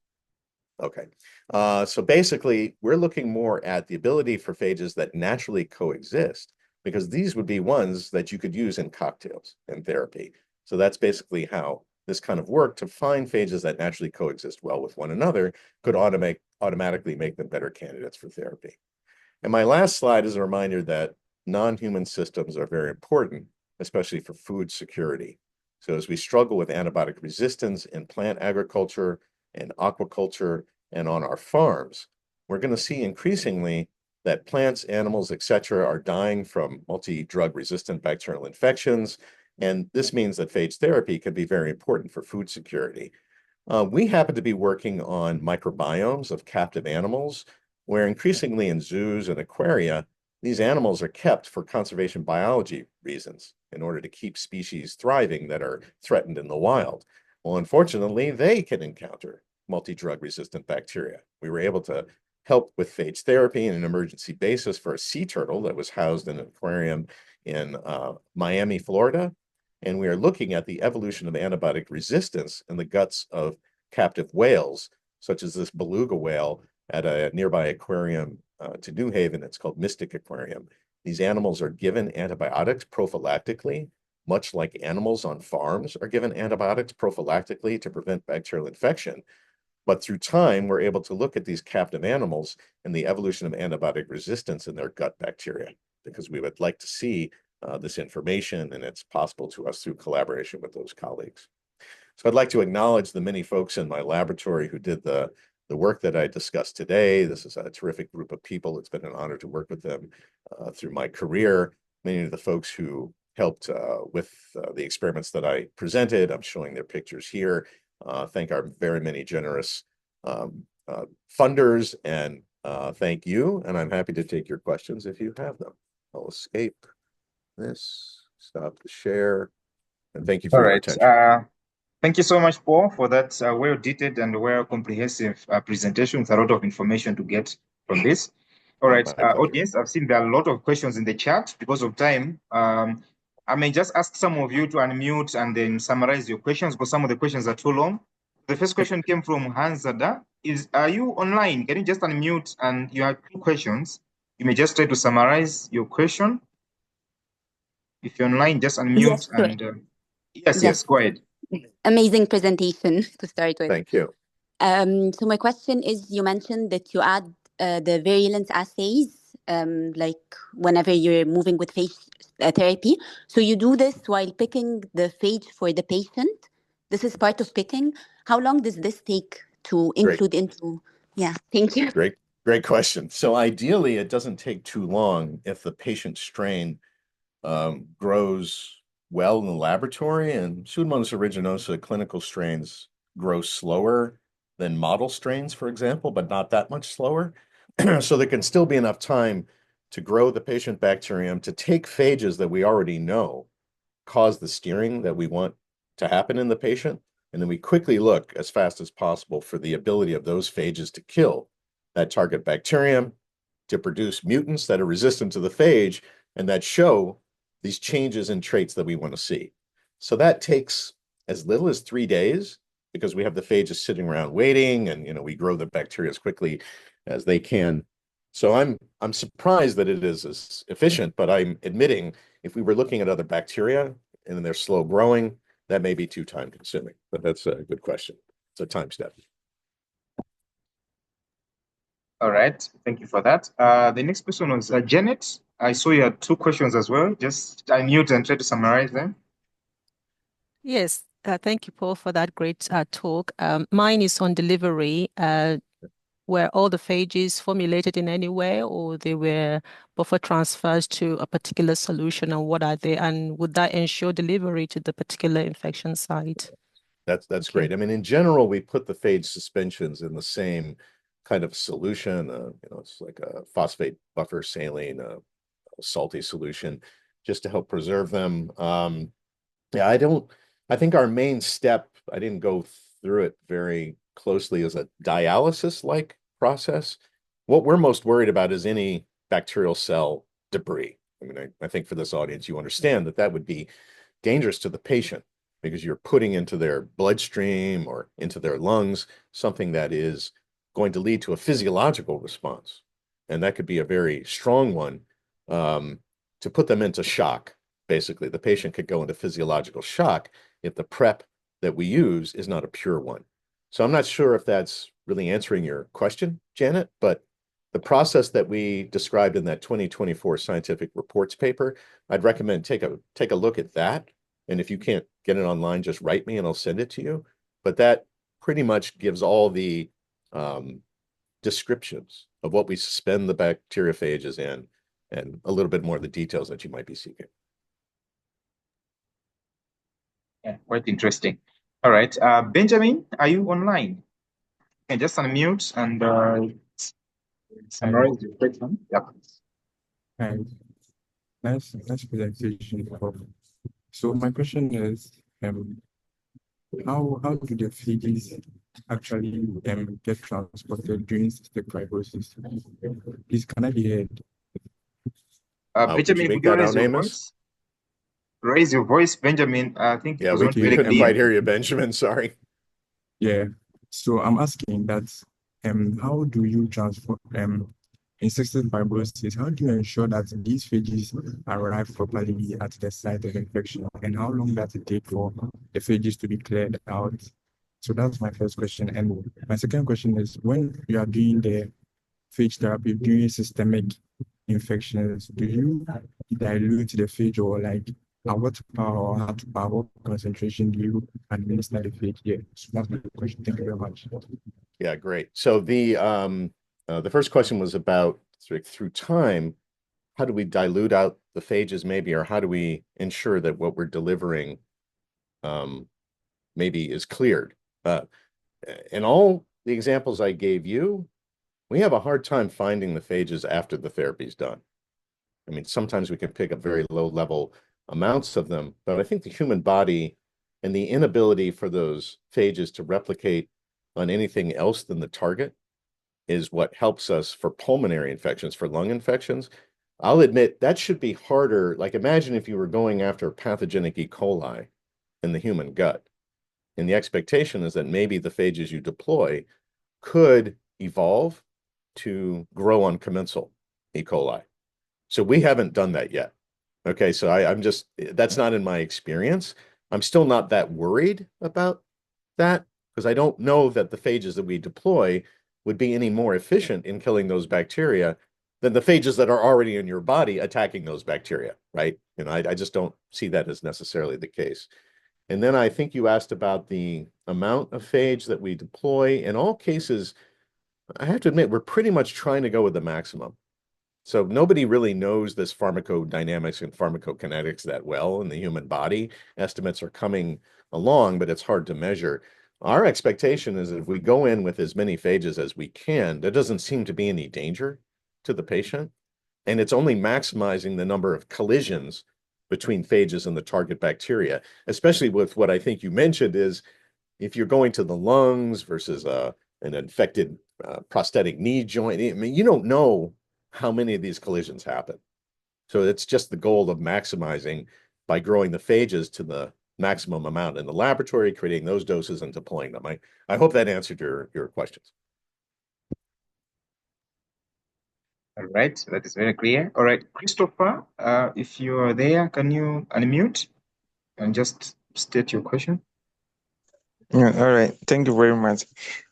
Okay. So basically, we're looking more at the ability for phages that naturally coexist, because these would be ones that you could use in cocktails in therapy. So that's basically how this kind of work to find phages that naturally coexist well with one another could automatically make them better candidates for therapy. And my last slide is a reminder that non-human systems are very important, especially for food security. So as we struggle with antibiotic resistance in plant agriculture and aquaculture and on our farms, we're going to see increasingly that plants, animals, etc., are dying from multi-drug resistant bacterial infections. And this means that phage therapy can be very important for food security. We happen to be working on microbiomes of captive animals, where increasingly in zoos and aquaria, these animals are kept for conservation biology reasons in order to keep species thriving that are threatened in the wild. Well, unfortunately, they can encounter multi-drug resistant bacteria. We were able to help with phage therapy on an emergency basis for a sea turtle that was housed in an aquarium in Miami, Florida. And we are looking at the evolution of antibiotic resistance in the guts of captive whales, such as this beluga whale at a nearby aquarium to New Haven. It's called Mystic Aquarium. These animals are given antibiotics prophylactically, much like animals on farms are given antibiotics prophylactically to prevent bacterial infection. But through time, we're able to look at these captive animals and the evolution of antibiotic resistance in their gut bacteria, because we would like to see this information, and it's possible to us through collaboration with those colleagues. So I'd like to acknowledge the many folks in my laboratory who did the work that I discussed today. This is a terrific group of people. It's been an honor to work with them through my career. Many of the folks who helped with the experiments that I presented, I'm showing their pictures here. Thank our very many generous funders, and thank you. And I'm happy to take your questions if you have them. I'll escape this, stop the share, and thank you for All your right. attention. Thank you so much, Paul, for that well-detailed and well-comprehensive presentation with a lot of information to get from this. All right, My pleasure. audience, I've seen there are a lot of questions in the chat. Because of time, I may just ask some of you to unmute and then summarize your questions, because some of the questions are too long. The first question came from Hanzada. Are you online? Can you just unmute and you have two questions? You may just try to summarize your question. If you're online, just unmute Yes, sure. and yes, Yes. go ahead. Amazing presentation to start with. Thank you. So my question is, you mentioned that you add the virulence assays, like whenever you're moving with phage therapy. So you do this while picking the phage for the patient. This is part of picking. How long does this take to Great. include into? Yeah, thank you. Great question. So ideally, it doesn't take too long if the patient strain grows well in the laboratory, and Pseudomonas aeruginosa clinical strains grow slower than model strains, for example, but not that much slower. So there can still be enough time to grow the patient bacterium to take phages that we already know cause the steering that we want to happen in the patient. And then we quickly look as fast as possible for the ability of those phages to kill that target bacterium, to produce mutants that are resistant to the phage, and that show these changes in traits that we want to see. So that takes as little as 3 days because we have the phages sitting around waiting, and we grow the bacteria as quickly as they can. So I'm surprised that it is as efficient, but I'm admitting if we were looking at other bacteria and they're slow growing, that may be too time consuming. But that's a good question. It's a time step. All right, thank you for that. The next person was Janet. I saw you had two questions as well. Just unmute and try to summarize them. Yes, thank you, Paul, for that great talk. Mine is on delivery. Were all the phages formulated in any way, or they were buffer transfers to a particular solution, and what are they? And would that ensure delivery to the particular infection site? That's great. I mean, in general, we put the phage suspensions in the same kind of solution. It's like a phosphate buffer saline, a salty solution, just to help preserve them. Yeah, I think our main step, I didn't go through it very closely, is a dialysis-like process. What we're most worried about is any bacterial cell debris. I mean, I think for this audience, you understand that that would be dangerous to the patient because you're putting into their bloodstream or into their lungs something that is going to lead to a physiological response. And that could be a very strong one to put them into shock. Basically, the patient could go into physiological shock if the prep that we use is not a pure one. So I'm not sure if that's really answering your question, Janet, but the process that we described in that 2024 scientific reports paper, I'd recommend take a look at that. And if you can't get it online, just write me and I'll send it to you. But that pretty much gives all the descriptions of what we suspend the bacteriophages in and a little bit more of the details that you might be seeking. Yeah, quite interesting. All right, Benjamin, are you online? And just unmute and summarize your question. Yeah. Hi, nice presentation. So my question is, how do the phages actually get transported during cystic fibrosis? Please, can I be heard? Benjamin, make could you that raise out, your Amos? voice? Raise your voice, Benjamin. I think it Yeah, was we not very couldn't clear. quite hear you, Benjamin. Sorry. Yeah. So I'm asking that, how do you transfer in cystic fibrosis? How do you ensure that these phages arrive properly at the site of infection, and how long does it take for the phages to be cleared out? So that's my first question. And my second question is, when you are doing the phage therapy during systemic infections, do you dilute the phage, or like at what power or at what concentration do you administer the phage? Yeah, so that's my question. Thank you very much. Yeah, great. So the first question was about through time, how do we dilute out the phages maybe, or how do we ensure that what we're delivering maybe is cleared? In all the examples I gave you, we have a hard time finding the phages after the therapy is done. I mean, sometimes we can pick up very low level amounts of them, but I think the human body and the inability for those phages to replicate on anything else than the target is what helps us for pulmonary infections, for lung infections. I'll admit that should be harder. Like imagine if you were going after pathogenic E. coli in the human gut. And the expectation is that maybe the phages you deploy could evolve to grow on commensal E. coli. So we haven't done that yet. Okay, so I'm just, that's not in my experience. I'm still not that worried about that because I don't know that the phages that we deploy would be any more efficient in killing those bacteria than the phages that are already in your body attacking those bacteria, right? I just don't see that as necessarily the case. And then I think you asked about the amount of phage that we deploy. In all cases, I have to admit, we're pretty much trying to go with the maximum. So nobody really knows this pharmacodynamics and pharmacokinetics that well in the human body. Estimates are coming along, but it's hard to measure. Our expectation is that if we go in with as many phages as we can, there doesn't seem to be any danger to the patient. And it's only maximizing the number of collisions between phages and the target bacteria, especially with what I think you mentioned is if you're going to the lungs versus an infected prosthetic knee joint. I mean, you don't know how many of these collisions happen. So it's just the goal of maximizing by growing the phages to the maximum amount in the laboratory, creating those doses and deploying them. I hope that answered your questions. All right, that is very clear. All right, Christopher, if you are there, can you unmute and just state your question? Yeah, all right. Thank you very much.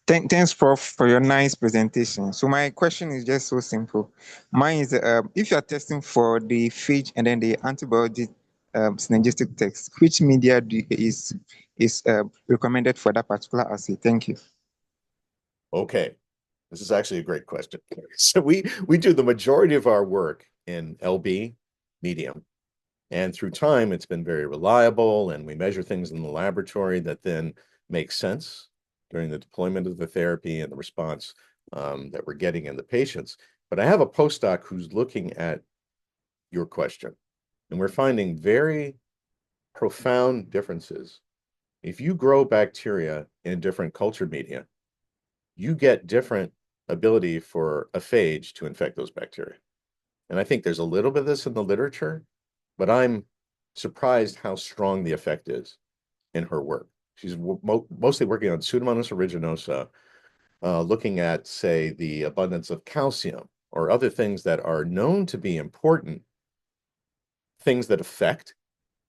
Thanks, Prof, for your nice presentation. So my question is just so simple. Mine is, if you are testing for the phage and then the antibiotic synergistic test, which media is recommended for that particular assay? Thank you. Okay, this is actually a great question. So we do the majority of our work in LB medium. And through time, it's been very reliable, and we measure things in the laboratory that then make sense during the deployment of the therapy and the response that we're getting in the patients. But I have a postdoc who's looking at your question, and we're finding very profound differences. If you grow bacteria in different culture media, you get different ability for a phage to infect those bacteria. And I think there's a little bit of this in the literature, but I'm surprised how strong the effect is in her work. She's mostly working on Pseudomonas aeruginosa, looking at, say, the abundance of calcium or other things that are known to be important, things that affect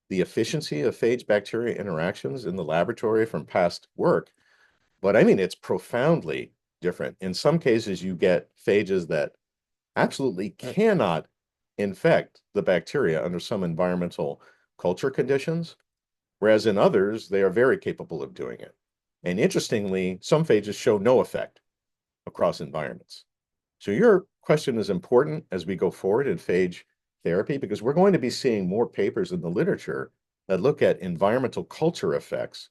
the efficiency of phage bacteria interactions in the laboratory from past work. But I mean, it's profoundly different. In some cases, you get phages that absolutely cannot infect the bacteria under some environmental culture conditions, whereas in others, they are very capable of doing it. And interestingly, some phages show no effect across environments. So your question is important as we go forward in phage therapy, because we're going to be seeing more papers in the literature that look at environmental culture effects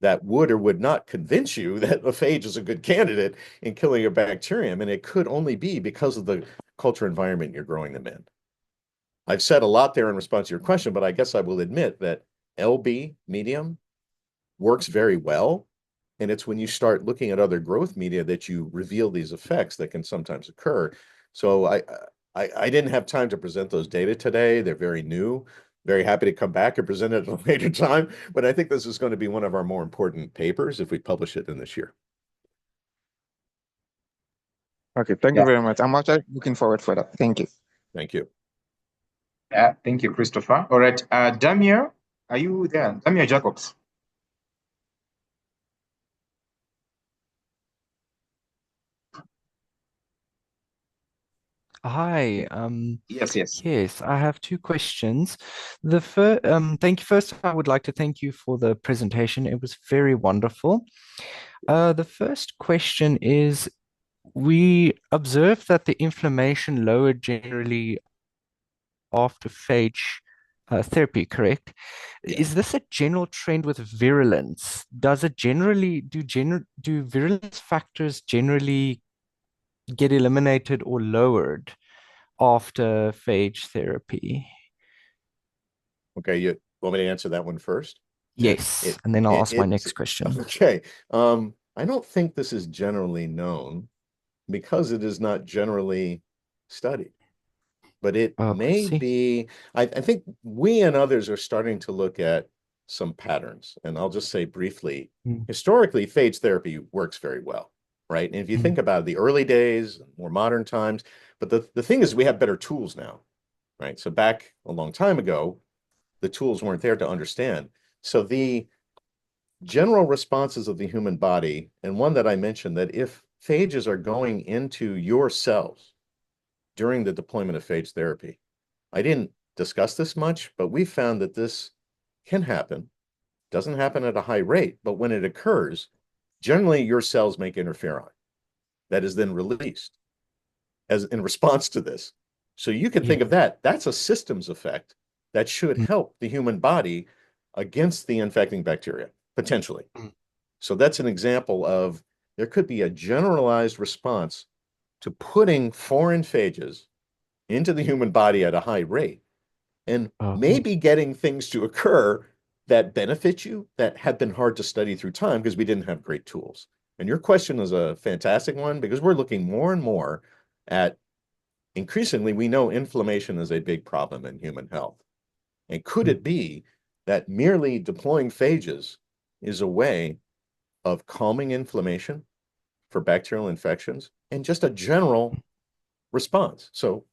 that would or would not convince you that a phage is a good candidate in killing a bacterium, and it could only be because of the culture environment you're growing them in. I've said a lot there in response to your question, but I guess I will admit that LB medium works very well, and it's when you start looking at other growth media that you reveal these effects that can sometimes occur. So I didn't have time to present those data today. They're very new. Very happy to come back and present it at a later time, but I think this is going to be one of our more important papers if we publish it in this year. Okay, thank you very much. I'm actually looking forward for that. Thank you. Thank you. Yeah, thank you, Christopher. All right, Damir, are you there? Damir Jacobs. Hi. Yes. Yes, I have two questions. The first, thank you. First, I would like to thank you for the presentation. It was very wonderful. The first question is, we observed that the inflammation lowered generally after phage therapy, correct? Yeah. Is this a general trend with virulence? Does it generally do virulence factors generally get eliminated or lowered after phage therapy? Okay, you want me to answer that one first? Yes, and then I'll ask my next question. Okay. I don't think this is generally known because it is not generally studied. But it Oh, I may see. be, I think we and others are starting to look at some patterns. And I'll just say briefly, Mm. historically, phage therapy works very well, right? And if you think about the early days, more modern times, but the thing is we have better tools now, right? So back a long time ago, the tools weren't there to understand. So the general responses of the human body, and one that I mentioned, that if phages are going into your cells during the deployment of phage therapy, I didn't discuss this much, but we found that this can happen. Doesn't happen at a high rate, but when it occurs, generally your cells make interferon that is then released as in response to this. So you can think of that. That's a systems effect that should help the human body against the infecting bacteria, potentially. So that's an example of there could be a generalized response to putting foreign phages into the human body at a high rate and maybe getting things to occur that benefit you that have been hard to study through time because we didn't have great tools. And your question is a fantastic one because we're looking more and more at increasingly, we know inflammation is a big problem in human health. And could it be that merely deploying phages is a way of calming inflammation for bacterial infections and just a general response? So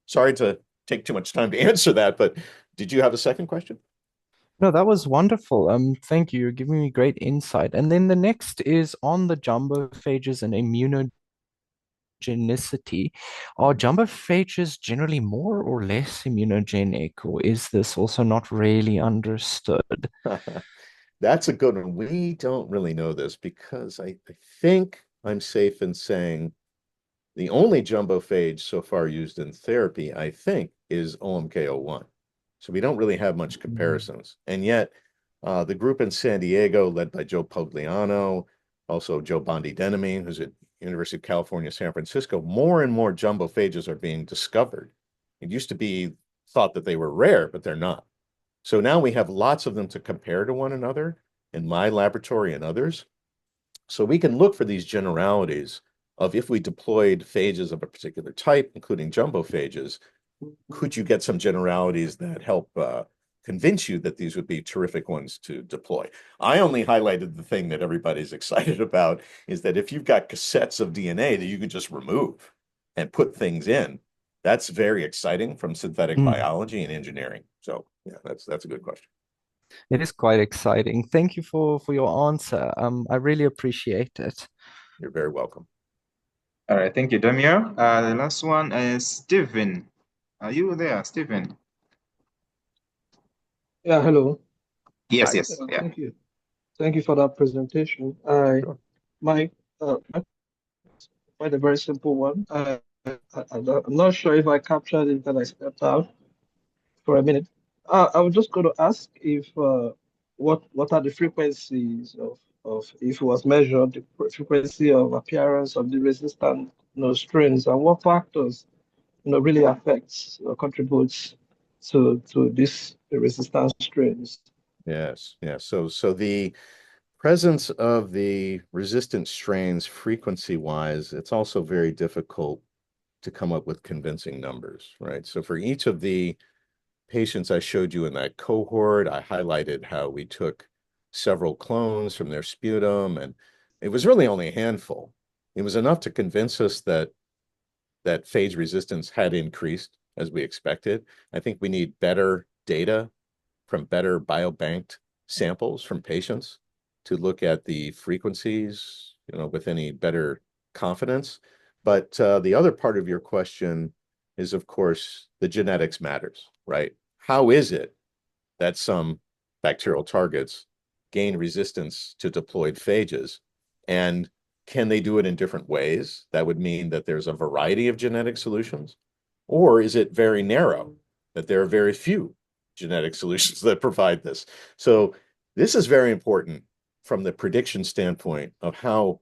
sorry to take too much time to answer that, but did you have a second question? No, that was wonderful. Thank you. You're giving me great insight. And then the next is on the jumbo phages and immunogenicity. Are jumbo phages generally more or less immunogenic, or is this also not really understood? That's a good one. We don't really know this because I think I'm safe in saying the only jumbo phage so far used in therapy, I think, is OMK01. So we don't really have much comparisons. And yet, the group in San Diego, led by Joe Pogliano, also Joe Bondi-Denemy, who's at University of California, San Francisco, more and more jumbo phages are being discovered. It used to be thought that they were rare, but they're not. So now we have lots of them to compare to one another in my laboratory and others. So we can look for these generalities of if we deployed phages of a particular type, including jumbo phages, could you get some generalities that help convince you that these would be terrific ones to deploy? I only highlighted the thing that everybody's excited about is that if you've got cassettes of DNA that you can just remove and put things in, that's very exciting from synthetic biology and engineering. So yeah, that's a good question. It is quite exciting. Thank you for your answer. I really appreciate it. You're very welcome. All right, thank you, Damir. The last one is Stephen. Are you there, Stephen? Yeah, hello. Yes, yes, yeah. Thank you. Thank you for that presentation. Sure. My quite a very simple one. I'm not sure if I captured it, but I stepped out for a minute. I was just going to ask if what are the frequencies of if it was measured the frequency of appearance of the resistant strains and what factors really affects or contributes to this the resistant strains. Yes, yes. So the presence of the resistant strains frequency-wise, it's also very difficult to come up with convincing numbers, right? So for each of the patients I showed you in that cohort, I highlighted how we took several clones from their sputum, and it was really only a handful. It was enough to convince us that phage resistance had increased as we expected. I think we need better data from better biobanked samples from patients to look at the frequencies, with any better confidence. But the other part of your question is, of course, the genetics matters, right? How is it that some bacterial targets gain resistance to deployed phages? And can they do it in different ways? That would mean that there's a variety of genetic solutions. Or is it very narrow, that there are very few genetic solutions that provide this? So this is very important from the prediction standpoint of how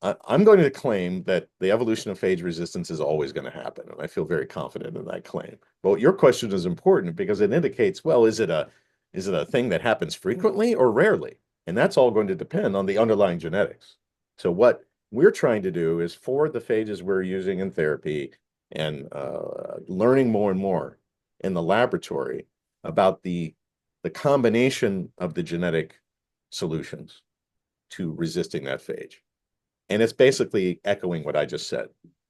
I'm going to claim that the evolution of phage resistance is always going to happen, and I feel very confident in that claim. But your question is important because it indicates, well, is it a thing that happens frequently or rarely? And that's all going to depend on the underlying genetics. So what we're trying to do is for the phages we're using in therapy and learning more and more in the laboratory about the the combination of the genetic solutions to resisting that phage. And it's basically echoing what I just said.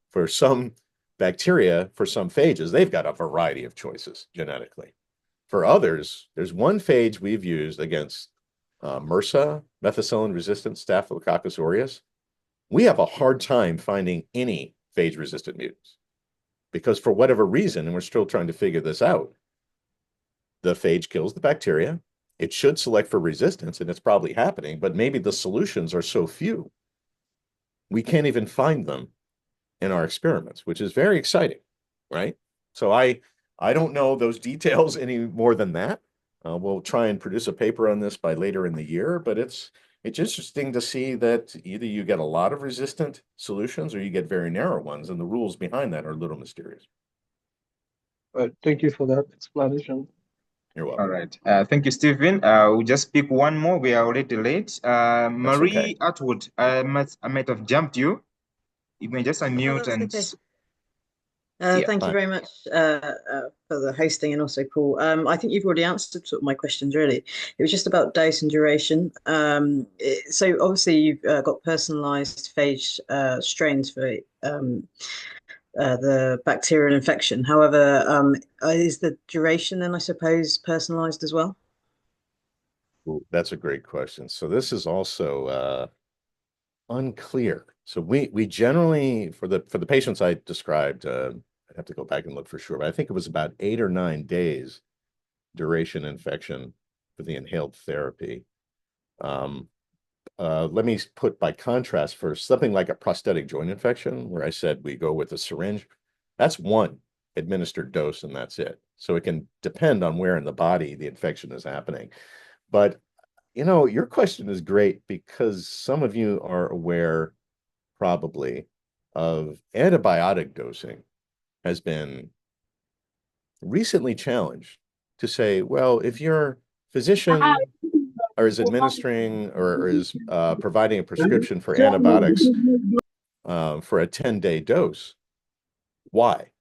For some bacteria, for some phages, they've got a variety of choices genetically. For others, there's one phage we've used against MRSA, methicillin-resistant Staphylococcus aureus. We have a hard time finding any phage-resistant mutants because for whatever reason, and we're still trying to figure this out, the phage kills the bacteria. It should select for resistance, and it's probably happening, but maybe the solutions are so few, we can't even find them in our experiments, which is very exciting, right? So I don't know those details any more than that. We'll try and produce a paper on this by later in the year, but it's interesting to see that either you get a lot of resistant solutions or you get very narrow ones, and the rules behind that are a little mysterious. Thank you for that explanation. You're welcome. All right. Thank you, Stephen. We'll just pick one more. We are already late. Marie okay. Atwood, I might have jumped you. You may just unmute that's and okay. yeah. Thank you Fine. very much for the hosting and also Paul. I think you've already answered sort of my questions really. It was just about dose and duration. So obviously you've got personalized phage strains for the bacterial infection. However, is the duration then, I suppose, personalized as well? Ooh, that's a great question. So this is also unclear. So we generally for the patients I described, I'd have to go back and look for sure, but I think it was about 8 or 9 days duration infection for the inhaled therapy. Let me put by contrast for something like a prosthetic joint infection, where I said we go with a syringe. That's one administered dose and that's it. So it can depend on where in the body the infection is happening. But you know, your question is great because some of you are aware probably of antibiotic dosing has been recently challenged to say, well, if your physician or is administering or is providing a prescription for antibiotics for a 10-day dose, why?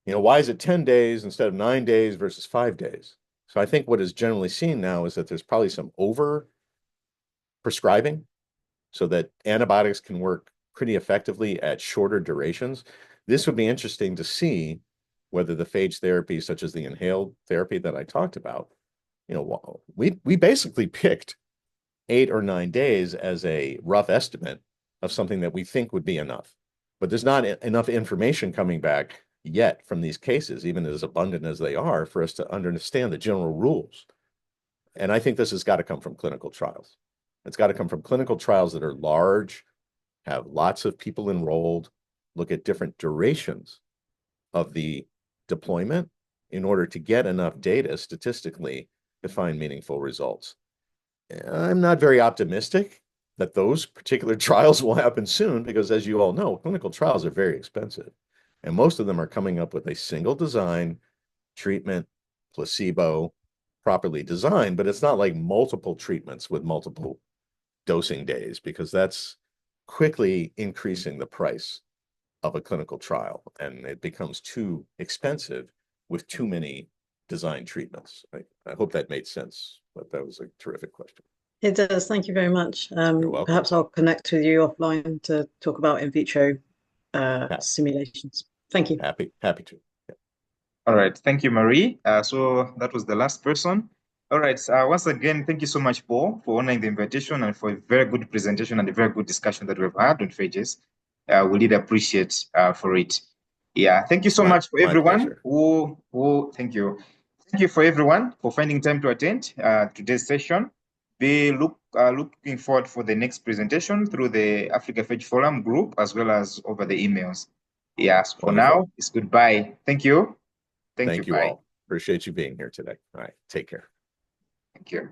You know, why is it 10 days instead of 9 days versus 5 days? So I think what is generally seen now is that there's probably some over prescribing so that antibiotics can work pretty effectively at shorter durations. This would be interesting to see whether the phage therapy, such as the inhaled therapy that I talked about, you know, we basically picked 8 or 9 days as a rough estimate of something that we think would be enough. But there's not enough information coming back yet from these cases, even as abundant as they are, for us to understand the general rules. And I think this has got to come from clinical trials. It's got to come from clinical trials that are large, have lots of people enrolled, look at different durations of the deployment in order to get enough data statistically to find meaningful results. I'm not very optimistic that those particular trials will happen soon because, as you all know, clinical trials are very expensive. And most of them are coming up with a single design, treatment, placebo, properly designed, but it's not like multiple treatments with multiple dosing days because that's quickly increasing the price of a clinical trial and it becomes too expensive with too many design treatments. I hope that made sense, but that was a terrific question. It does. Thank you very much. You're welcome. Perhaps I'll connect with you offline to talk about in vitro simulations. Thank you. Happy to. Yeah. All right. Thank you, Marie. So that was the last person. All right. Once again, thank you so much, Paul, for honoring the invitation and for a very good presentation and a very good discussion that we've had on phages. We really appreciate for it. Yeah. Thank you so much for everyone thank you. Thank you for everyone for finding time to attend today's session. Be looking forward for the next presentation through the Africa Phage Forum group as well as over the emails. Yes, for now, it's goodbye. Thank you. Thank you Bye. all. Appreciate you being here today. All right. Take care. Thank you.